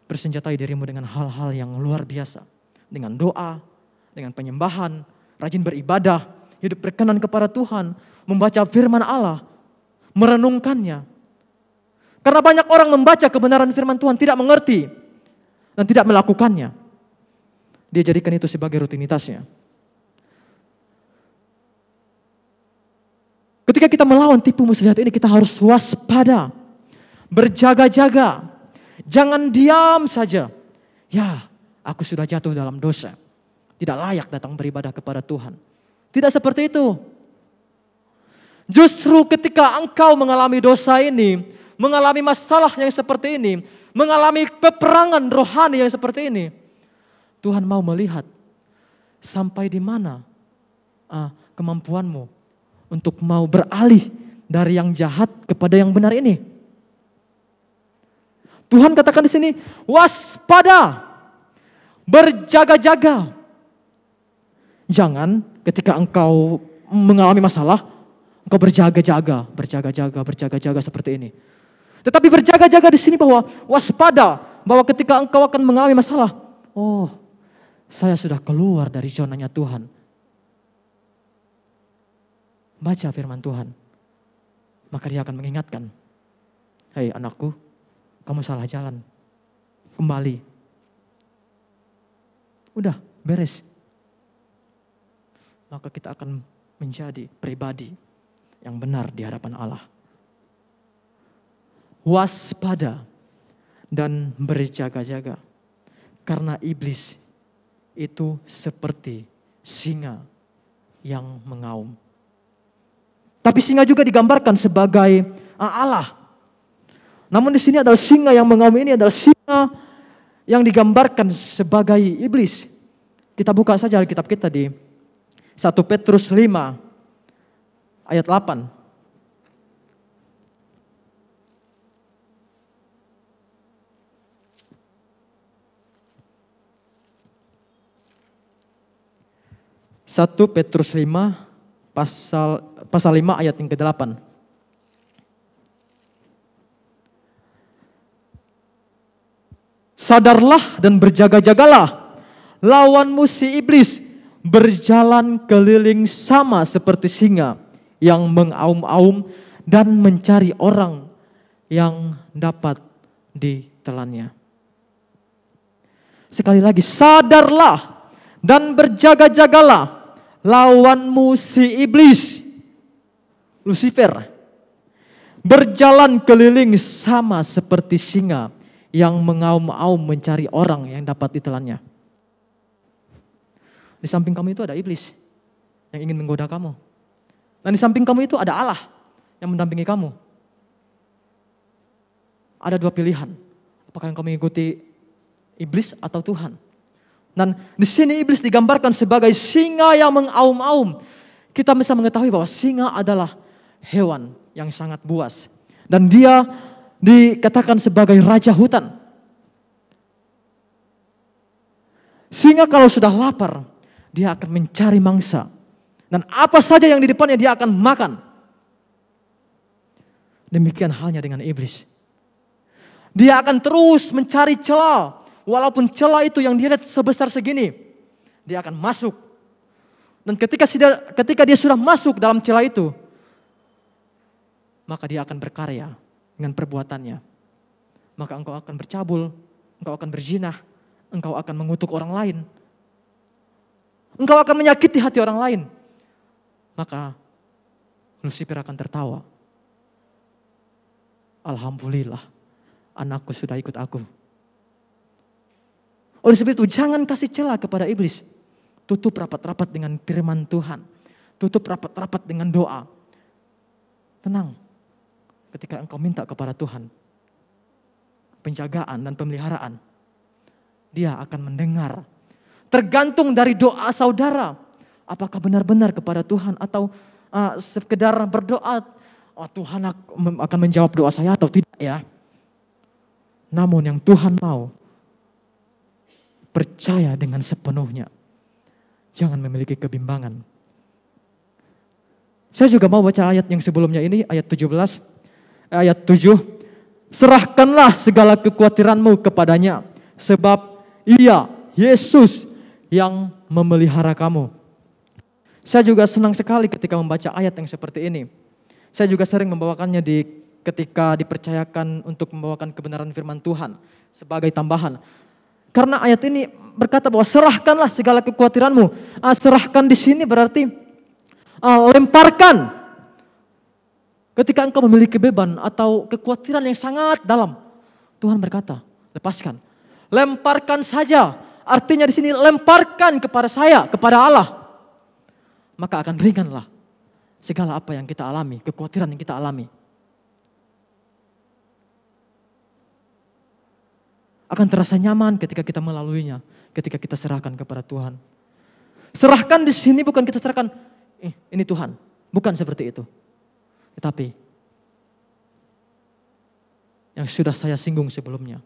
bersenjatai dirimu dengan hal-hal yang luar biasa. Dengan doa, dengan penyembahan, rajin beribadah, hidup berkenan kepada Tuhan, membaca firman Allah, merenungkannya. Karena banyak orang membaca kebenaran firman Tuhan tidak mengerti dan tidak melakukannya. Dia jadikan itu sebagai rutinitasnya. Ketika kita melawan tipu muslihat ini, kita harus waspada, berjaga-jaga. Jangan diam saja. Ya, aku sudah jatuh dalam dosa. Tidak layak datang beribadah kepada Tuhan. Tidak seperti itu. Justru ketika engkau mengalami dosa ini, mengalami masalah yang seperti ini, mengalami peperangan rohani yang seperti ini, Tuhan mau melihat sampai di mana kemampuanmu untuk mau beralih dari yang jahat kepada yang benar ini. Tuhan katakan di sini, waspada, berjaga-jaga. Jangan ketika engkau mengalami masalah, engkau berjaga-jaga seperti ini. Tetapi berjaga-jaga di sini bahwa waspada, bahwa ketika engkau akan mengalami masalah, oh, saya sudah keluar dari zonanya Tuhan. Baca firman Tuhan, maka dia akan mengingatkan, hei anakku, kamu salah jalan, kembali. Udah, beres. Maka kita akan menjadi pribadi yang benar di hadapan Allah. Waspada dan berjaga-jaga, karena iblis itu seperti singa yang mengaum. Tapi singa juga digambarkan sebagai Allah. Namun di sini adalah singa yang mengaum, ini adalah singa yang digambarkan sebagai iblis. Kita buka saja Alkitab kita di 1 Petrus 5 ayat 8. Satu Petrus 5 pasal 5 ayat yang ke-8. Sadarlah dan berjaga-jagalah, lawanmu si iblis berjalan keliling sama seperti singa yang mengaum-aum dan mencari orang yang dapat ditelannya. Sekali lagi, sadarlah dan berjaga-jagalah, lawanmu si iblis, Lucifer, berjalan keliling sama seperti singa yang mengaum-aum mencari orang yang dapat ditelannya. Di samping kamu itu ada iblis yang ingin menggoda kamu. Dan di samping kamu itu ada Allah yang mendampingi kamu. Ada dua pilihan. Apakah yang kamu mengikuti iblis atau Tuhan? Dan di sini iblis digambarkan sebagai singa yang mengaum-aum. Kita bisa mengetahui bahwa singa adalah hewan yang sangat buas. Dan dia dikatakan sebagai raja hutan. Singa kalau sudah lapar, dia akan mencari mangsa. Dan apa saja yang di depannya dia akan makan. Demikian halnya dengan iblis. Dia akan terus mencari celah. Walaupun celah itu yang dia lihat sebesar segini, dia akan masuk. Dan ketika dia sudah masuk dalam celah itu, maka dia akan berkarya dengan perbuatannya. Maka engkau akan bercabul, engkau akan berzina, engkau akan mengutuk orang lain. Engkau akan menyakiti hati orang lain. Maka Lucifer akan tertawa. Alhamdulillah, anakku sudah ikut aku. Oleh sebab itu jangan kasih celah kepada iblis. Tutup rapat-rapat dengan firman Tuhan. Tutup rapat-rapat dengan doa. Tenang. Ketika engkau minta kepada Tuhan penjagaan dan pemeliharaan, Dia akan mendengar. Tergantung dari doa saudara. Apakah benar-benar kepada Tuhan atau sekedar berdoa, oh Tuhan akan menjawab doa saya atau tidak ya. Namun yang Tuhan mau, percaya dengan sepenuhnya. Jangan memiliki kebimbangan. Saya juga mau baca ayat yang sebelumnya ini, ayat 17, ayat 7. Serahkanlah segala kekhawatiranmu kepadanya, sebab Ia, Yesus, yang memelihara kamu. Saya juga senang sekali ketika membaca ayat yang seperti ini. Saya juga sering membawakannya ketika dipercayakan untuk membawakan kebenaran firman Tuhan sebagai tambahan. Karena ayat ini berkata bahwa serahkanlah segala kekhawatiranmu. Serahkan di sini berarti lemparkan. Ketika engkau memiliki beban atau kekhawatiran yang sangat dalam, Tuhan berkata, lepaskan. Lemparkan saja. Artinya di sini lemparkan kepada saya, kepada Allah. Maka akan ringanlah segala apa yang kita alami, kekhawatiran yang kita alami. Akan terasa nyaman ketika kita melaluinya, ketika kita serahkan kepada Tuhan. Serahkan di sini bukan kita serahkan, ini Tuhan, bukan seperti itu. Tetapi yang sudah saya singgung sebelumnya,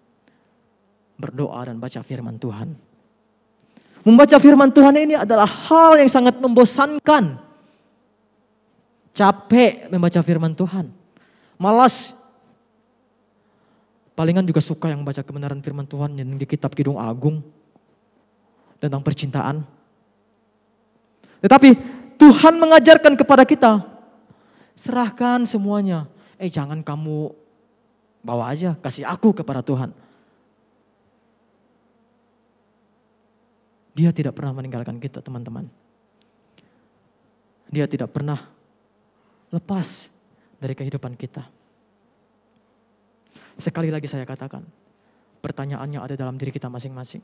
berdoa dan baca firman Tuhan. Membaca firman Tuhan ini adalah hal yang sangat membosankan. Capek membaca firman Tuhan. Malas. Palingan juga suka yang baca kebenaran firman Tuhan yang di kitab Kidung Agung. Tentang percintaan. Tetapi Tuhan mengajarkan kepada kita. Serahkan semuanya. jangan kamu bawa aja, kasih aku kepada Tuhan. Dia tidak pernah meninggalkan kita, teman-teman. Dia tidak pernah lepas dari kehidupan kita. Sekali lagi saya katakan, pertanyaannya ada dalam diri kita masing-masing.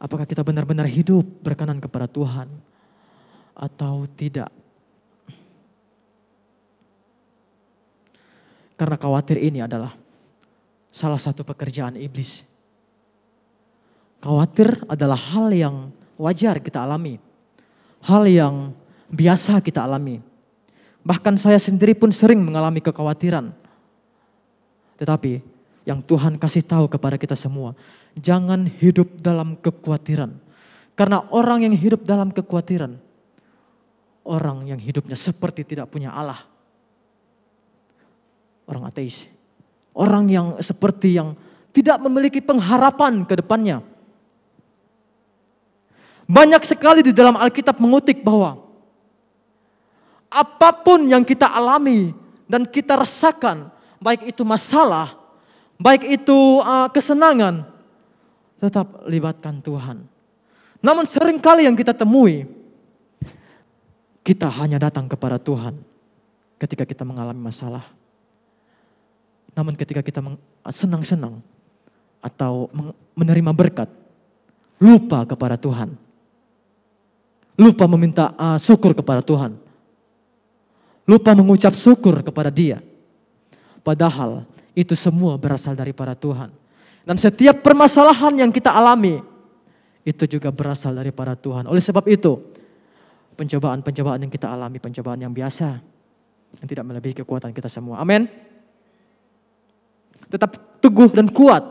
Apakah kita benar-benar hidup berkenan kepada Tuhan atau tidak? Karena khawatir ini adalah salah satu pekerjaan iblis. Khawatir adalah hal yang wajar kita alami. Hal yang biasa kita alami. Bahkan saya sendiri pun sering mengalami kekhawatiran. Tetapi yang Tuhan kasih tahu kepada kita semua, jangan hidup dalam kekhawatiran. Karena orang yang hidup dalam kekhawatiran, orang yang hidupnya seperti tidak punya Allah. Orang ateis. Orang yang seperti yang tidak memiliki pengharapan ke depannya. Banyak sekali di dalam Alkitab mengutip bahwa apapun yang kita alami dan kita rasakan, baik itu masalah, baik itu kesenangan, tetap libatkan Tuhan. Namun seringkali yang kita temui, kita hanya datang kepada Tuhan ketika kita mengalami masalah. Namun ketika kita senang-senang atau menerima berkat, lupa kepada Tuhan. Lupa meminta syukur kepada Tuhan. Lupa mengucap syukur kepada Dia. Padahal itu semua berasal daripada Tuhan. Dan setiap permasalahan yang kita alami, itu juga berasal daripada Tuhan. Oleh sebab itu, pencobaan-pencobaan yang kita alami, pencobaan yang biasa, yang tidak melebihi kekuatan kita semua. Amin. Tetap teguh dan kuat.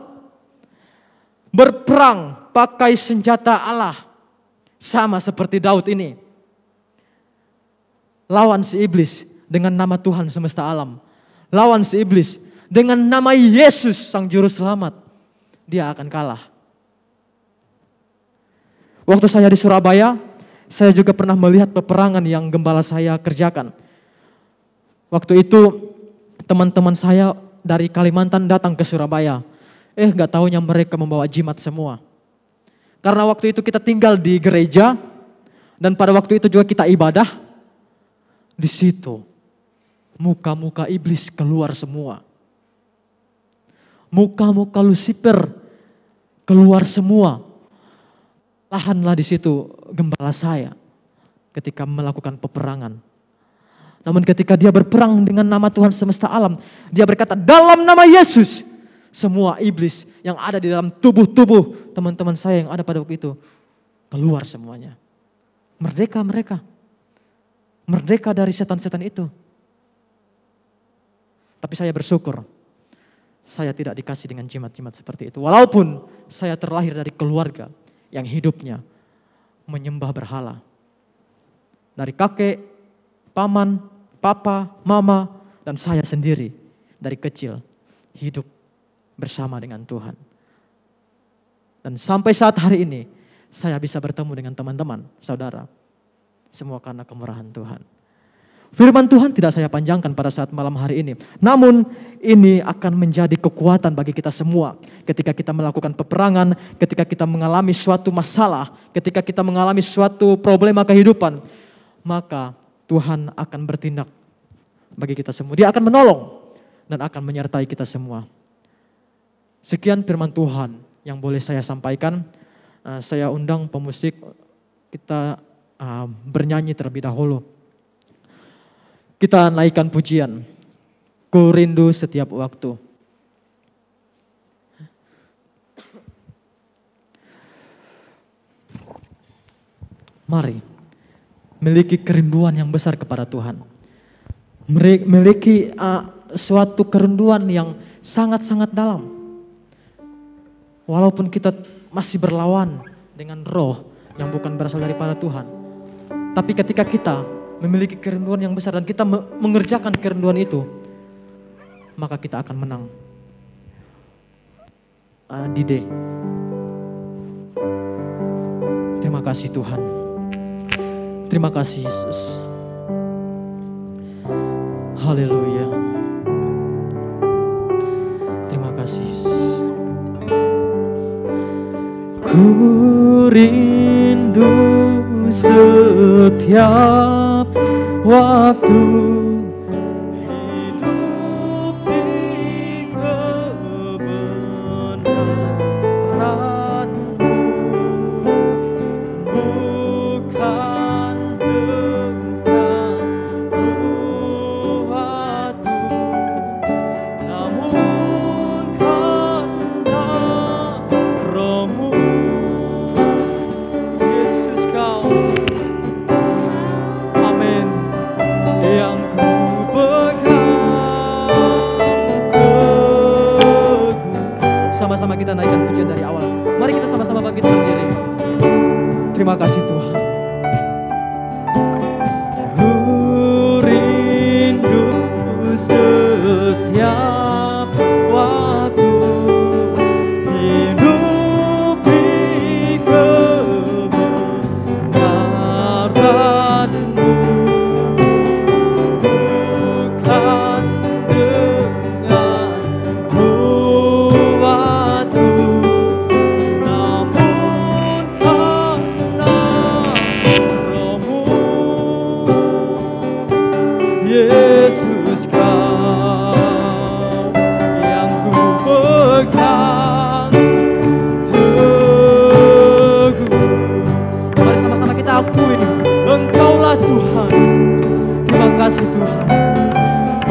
Berperang pakai senjata Allah. Sama seperti Daud ini. Lawan si iblis dengan nama Tuhan semesta alam. Lawan si iblis dengan nama Yesus sang juru selamat. Dia akan kalah. Waktu saya di Surabaya, saya juga pernah melihat peperangan yang gembala saya kerjakan. Waktu itu teman-teman saya dari Kalimantan datang ke Surabaya. Gak taunya mereka membawa jimat semua. Karena waktu itu kita tinggal di gereja dan pada waktu itu juga kita ibadah. Di situ muka-muka iblis keluar semua. Muka-muka Lucifer keluar semua. Lahanlah di situ gembala saya ketika melakukan peperangan. Namun ketika dia berperang dengan nama Tuhan semesta alam, dia berkata, dalam nama Yesus, semua iblis yang ada di dalam tubuh-tubuh teman-teman saya yang ada pada waktu itu, keluar semuanya. Merdeka mereka. Merdeka dari setan-setan itu. Tapi saya bersyukur, saya tidak dikasih dengan jimat-jimat seperti itu. Walaupun saya terlahir dari keluarga yang hidupnya menyembah berhala. Dari kakek, paman, papa, mama, dan saya sendiri dari kecil hidup bersama dengan Tuhan. Dan sampai saat hari ini saya bisa bertemu dengan teman-teman, saudara. Semua karena kemurahan Tuhan. Firman Tuhan tidak saya panjangkan pada saat malam hari ini. Namun ini akan menjadi kekuatan bagi kita semua. Ketika kita melakukan peperangan, ketika kita mengalami suatu masalah, ketika kita mengalami suatu problema kehidupan, maka Tuhan akan bertindak bagi kita semua. Dia akan menolong dan akan menyertai kita semua. Sekian firman Tuhan yang boleh saya sampaikan. Saya undang pemusik, kita bernyanyi terlebih dahulu. Kita naikkan pujian, Ku rindu setiap waktu. Mari, miliki kerinduan yang besar kepada Tuhan. Miliki suatu kerinduan yang sangat-sangat dalam. Walaupun kita masih berlawan dengan roh yang bukan berasal daripada Tuhan. Tapi ketika kita memiliki kerinduan yang besar dan kita mengerjakan kerinduan itu, maka kita akan menang. Dide. Terima kasih Tuhan. Terima kasih Yesus. Haleluya. Terima kasih Yesus. Ku rindu setiap waktu hidup di kebenaran-Mu, bukan dengan kuatku, namun karena Roh-Mu. Yesus, Kau, amin, yang ku pegang teguh. Sama-sama kita naikkan pujian dari awal. Mari kita sama-sama bangkit berdiri. Terima kasih Tuhan. Ku rindu setiap waktu hidup di kebenaran-Mu, bukan dengan kuatku, namun karena Roh-Mu. Yesus, Kau yang ku pegang teguh. Mari sama-sama kita akui, Engkaulah Tuhan. Terima kasih Tuhan.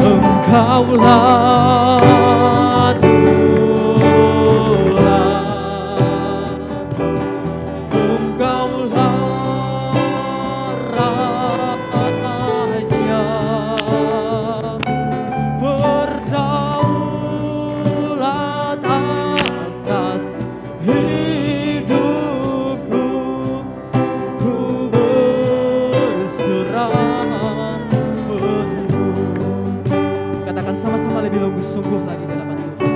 Engkaulah Tuhan. Engkaulah Raja, berdaulat atas hidupku. Ku berserah penuh. Katakan sama-sama lebih sungguh lagi di hadapan Tuhan.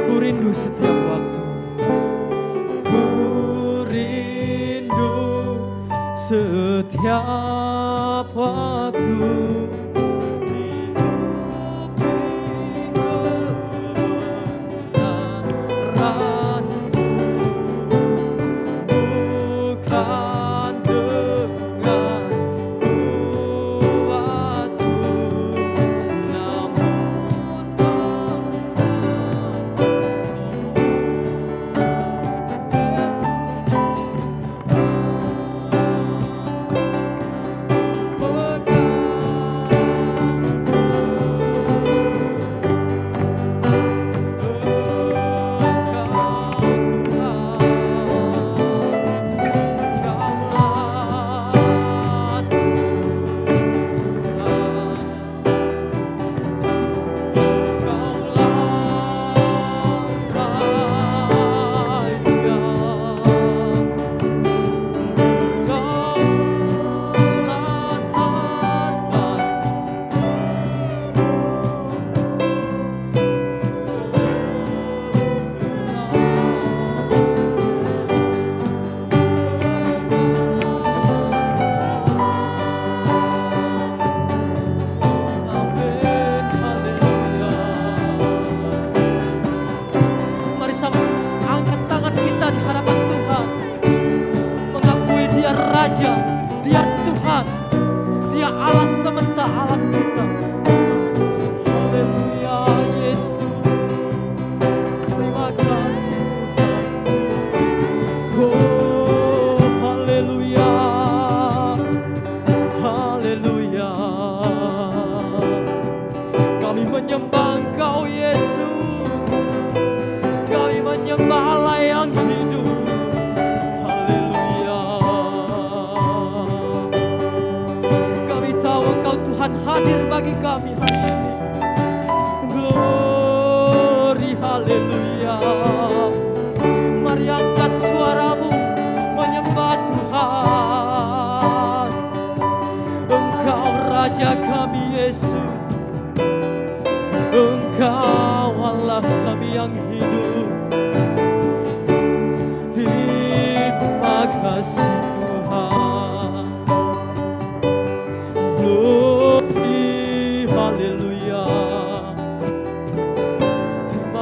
Ku rindu setiap waktu. Ku rindu setiap waktu hidup di kebenaran-Mu, bukan dengan kuatku, namun karena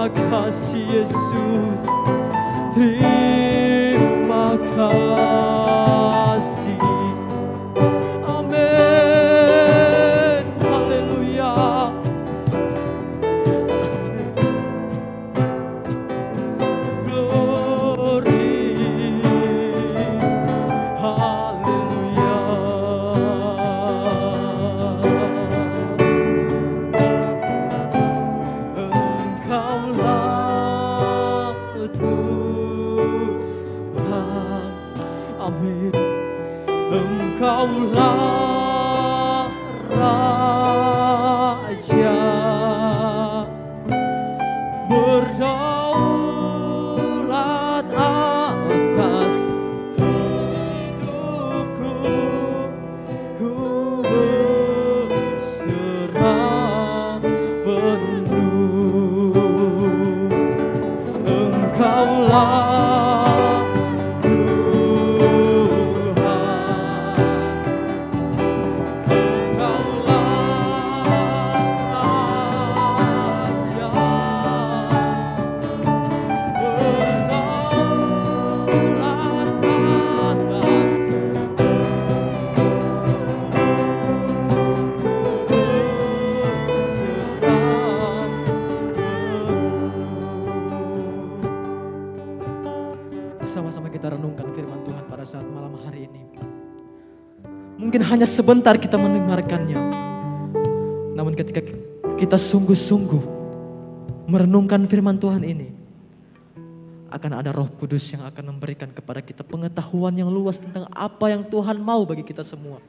Terima kasih Yesus, terima kasih. Amin, haleluya. Glory, haleluya. Engkaulah Tuhan, amin. Engkaulah Raja, berdaulat atas hidupku. Ku berserah penuh. Engkaulah Tuhan, Engkaulah Raja, berdaulat atas berserah penuh. Sama-sama kita renungkan firman Tuhan pada saat malam hari ini. Mungkin hanya sebentar kita mendengarkannya, namun ketika kita sungguh-sungguh merenungkan firman Tuhan ini, akan ada Roh Kudus yang akan memberikan kepada kita pengetahuan yang luas tentang apa yang Tuhan mau bagi kita semua.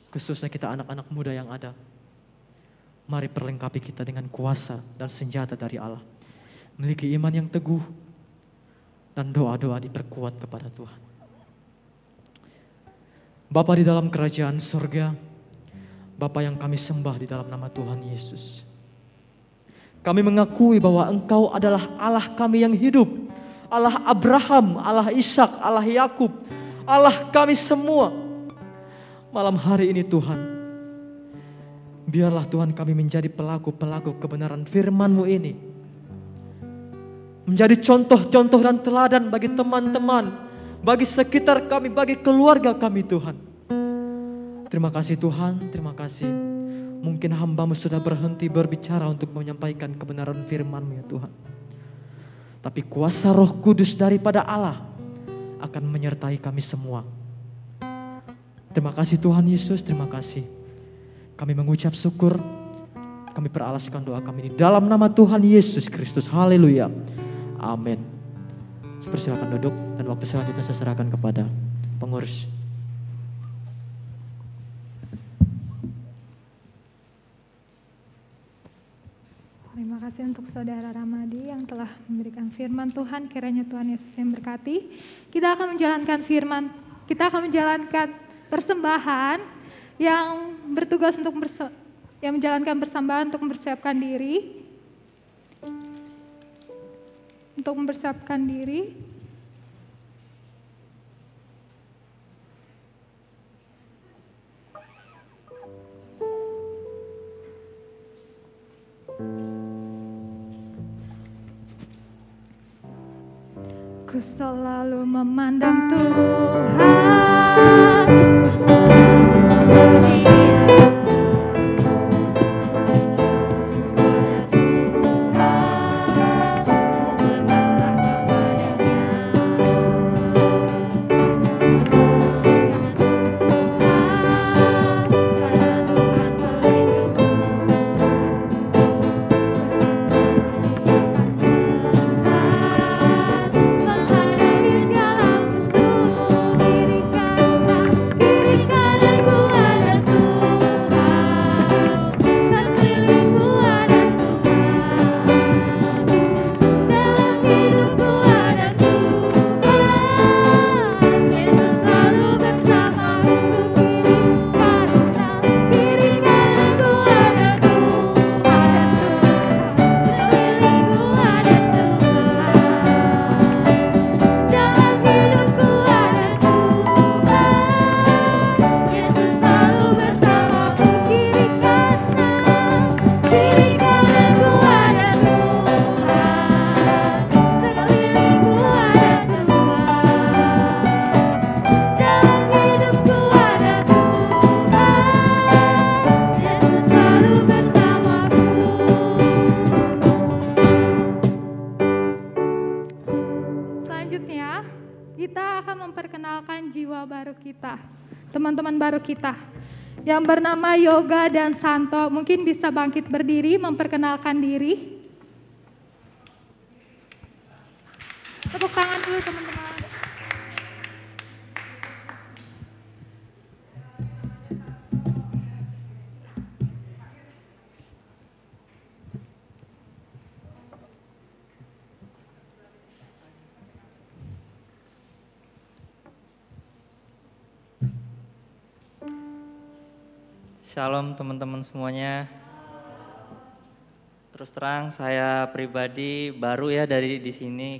Khususnya kita anak-anak muda yang ada. Mari perlengkapi kita dengan kuasa dan senjata dari Allah. Memiliki iman yang teguh dan doa-doa diperkuat kepada Tuhan. Bapa di dalam kerajaan surga, Bapa yang kami sembah di dalam nama Tuhan Yesus. Kami mengakui bahwa Engkau adalah Allah kami yang hidup. Allah Abraham, Allah Ishak, Allah Yakub, Allah kami semua. Malam hari ini Tuhan, biarlah Tuhan kami menjadi pelaku-pelaku kebenaran firman-Mu ini. Menjadi contoh-contoh dan teladan bagi teman-teman, bagi sekitar kami, bagi keluarga kami Tuhan. Terima kasih Tuhan, terima kasih. Mungkin hamba-Mu sudah berhenti berbicara untuk menyampaikan kebenaran firman-Mu ya Tuhan. Tapi kuasa Roh Kudus daripada Allah akan menyertai kami semua. Terima kasih Tuhan Yesus, terima kasih. Kami mengucap syukur, kami peralaskan doa kami di dalam nama Tuhan Yesus Kristus. Haleluya. Amin. Silakan duduk dan waktu selanjutnya saya serahkan kepada pengurus. Terima kasih untuk Saudara Ramadi yang telah memberikan firman Tuhan. Kiranya Tuhan Yesus yang berkati. Kita akan menjalankan firman, kita akan menjalankan persembahan yang bertugas untuk yang menjalankan persembahan untuk mempersiapkan diri. Untuk mempersiapkan diri. Ku selalu memandang Tuhan, ku selalu memuji Dia. Kiri kanan ku jiwa baru kita, teman-teman baru kita yang bernama Yoga dan Santo. Mungkin bisa bangkit berdiri, memperkenalkan diri. Tepuk tangan dulu teman-teman. Shalom teman-teman semuanya. Terus terang saya pribadi baru ya dari di sini.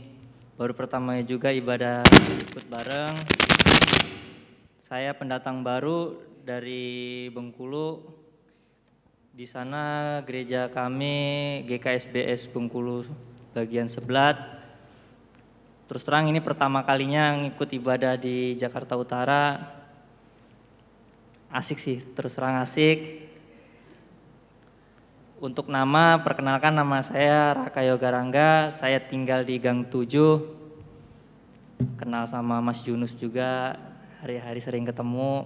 Baru pertamanya juga ibadah ikut bareng. Saya pendatang baru dari Bengkulu. Di sana gereja kami GKSBS Bengkulu bagian Seblat. Terus terang ini pertama kalinya ngikut ibadah di Jakarta Utara. Asik sih, terus terang asik. Untuk nama, perkenalkan nama saya Raka Yoga Rangga, saya tinggal di Gang 7. Kenal sama Mas Yunus juga, hari-hari sering ketemu.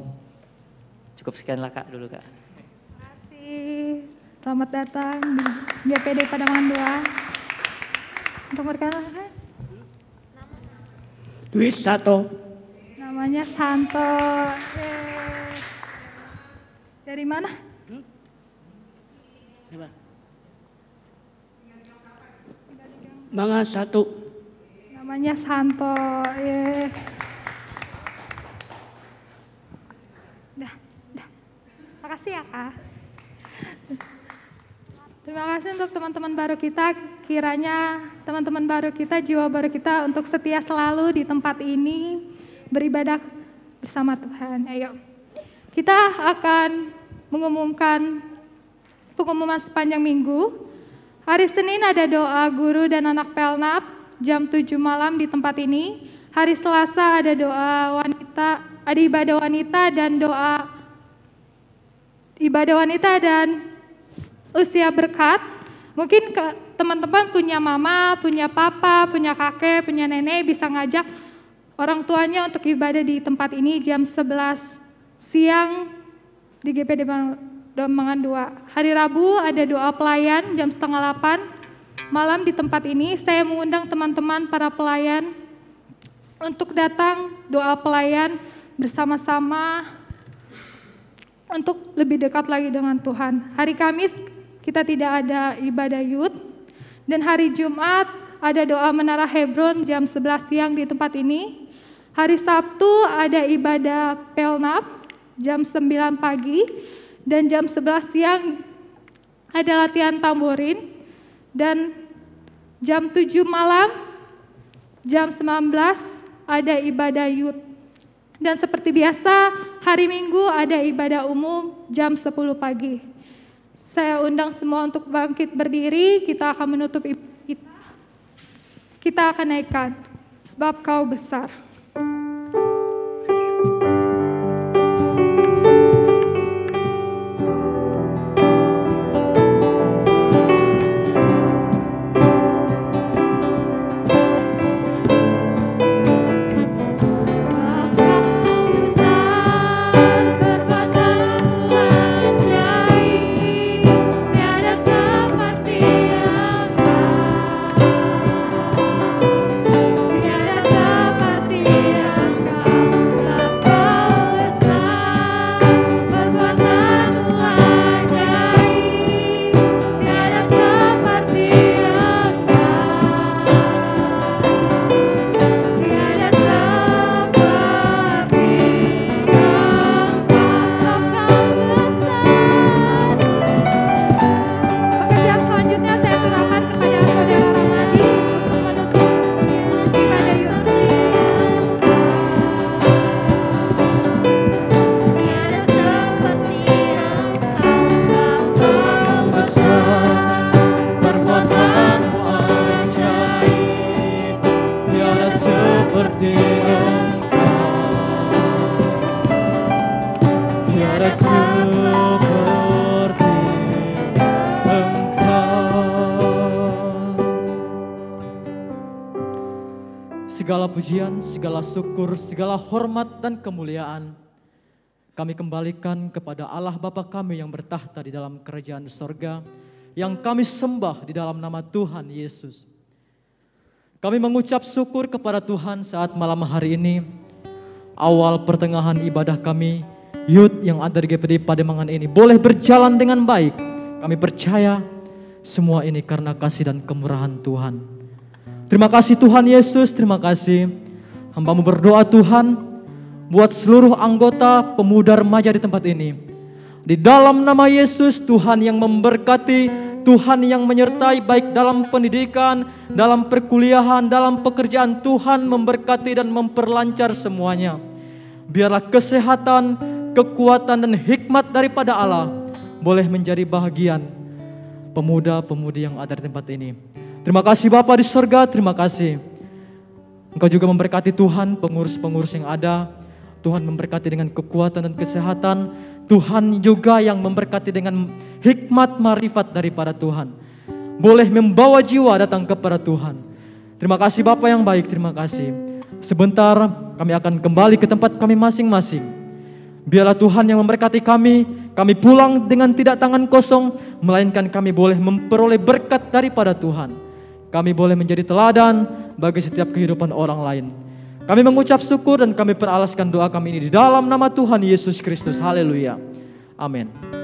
Cukup sekian lah Kak dulu Kak. Terima kasih, selamat datang di GPD Pademangan 2. Untuk perkenalkan, Dwi Sato. namanya Santo. Dari mana? Manga 1. Namanya Santo. Dah. Makasih ya Kak. Terima kasih untuk teman-teman baru kita. Kiranya teman-teman baru kita, jiwa baru kita untuk setia selalu di tempat ini beribadah bersama Tuhan. Ayo. Kita akan mengumumkan pengumuman sepanjang minggu. Hari Senin ada doa guru dan anak Pelnap jam 7 malam di tempat ini. Hari Selasa ada doa wanita, ada ibadah wanita dan doa ibadah wanita dan usia berkat. Mungkin teman-teman punya mama, punya papa, punya kakek, punya nenek bisa ngajak orang tuanya untuk ibadah di tempat ini jam 11 siang di GPD Pademangan 2. Hari Rabu ada doa pelayan jam 7:30 malam di tempat ini. Saya mengundang teman-teman para pelayan untuk datang doa pelayan bersama-sama untuk lebih dekat lagi dengan Tuhan. Hari Kamis kita tidak ada ibadah youth dan hari Jumat ada doa Menara Hebron jam 11 siang di tempat ini. Hari Sabtu ada ibadah Pelnap jam 9 pagi dan jam 11 siang ada latihan tamborin dan jam 7 malam jam 19 ada ibadah youth. Dan seperti biasa hari Minggu ada ibadah umum jam 10 pagi. Saya undang semua untuk bangkit berdiri, kita akan menutup ibadah kita. Kita akan naikkan sebab Kau besar. Tiada seperti segala pujian, segala syukur, segala hormat dan kemuliaan kami kembalikan kepada Allah Bapa kami yang bertahta di dalam kerajaan sorga, yang kami sembah di dalam nama Tuhan Yesus. Kami mengucap syukur kepada Tuhan saat malam hari ini, awal pertengahan ibadah kami, youth yang ada di GPD Pademangan ini boleh berjalan dengan baik. Kami percaya semua ini karena kasih dan kemurahan Tuhan. Terima kasih Tuhan Yesus, terima kasih. Hamba-Mu berdoa Tuhan, buat seluruh anggota pemuda remaja di tempat ini. Di dalam nama Yesus, Tuhan yang memberkati, Tuhan yang menyertai baik dalam pendidikan, dalam perkuliahan, dalam pekerjaan. Tuhan memberkati dan memperlancar semuanya. Biarlah kesehatan, kekuatan dan hikmat daripada Allah boleh menjadi bahagian pemuda-pemudi yang ada di tempat ini. Terima kasih Bapa di surga, terima kasih. Engkau juga memberkati Tuhan pengurus-pengurus yang ada. Tuhan memberkati dengan kekuatan dan kesehatan. Tuhan juga yang memberkati dengan hikmat marifat daripada Tuhan. Boleh membawa jiwa datang kepada Tuhan. Terima kasih Bapa yang baik, terima kasih. Sebentar kami akan kembali ke tempat kami masing-masing. Biarlah Tuhan yang memberkati kami pulang dengan tidak tangan kosong, melainkan kami boleh memperoleh berkat daripada Tuhan. Kami boleh menjadi teladan bagi setiap kehidupan orang lain. Kami mengucap syukur dan kami peralaskan doa kami ini di dalam nama Tuhan Yesus Kristus. Haleluya. Amin.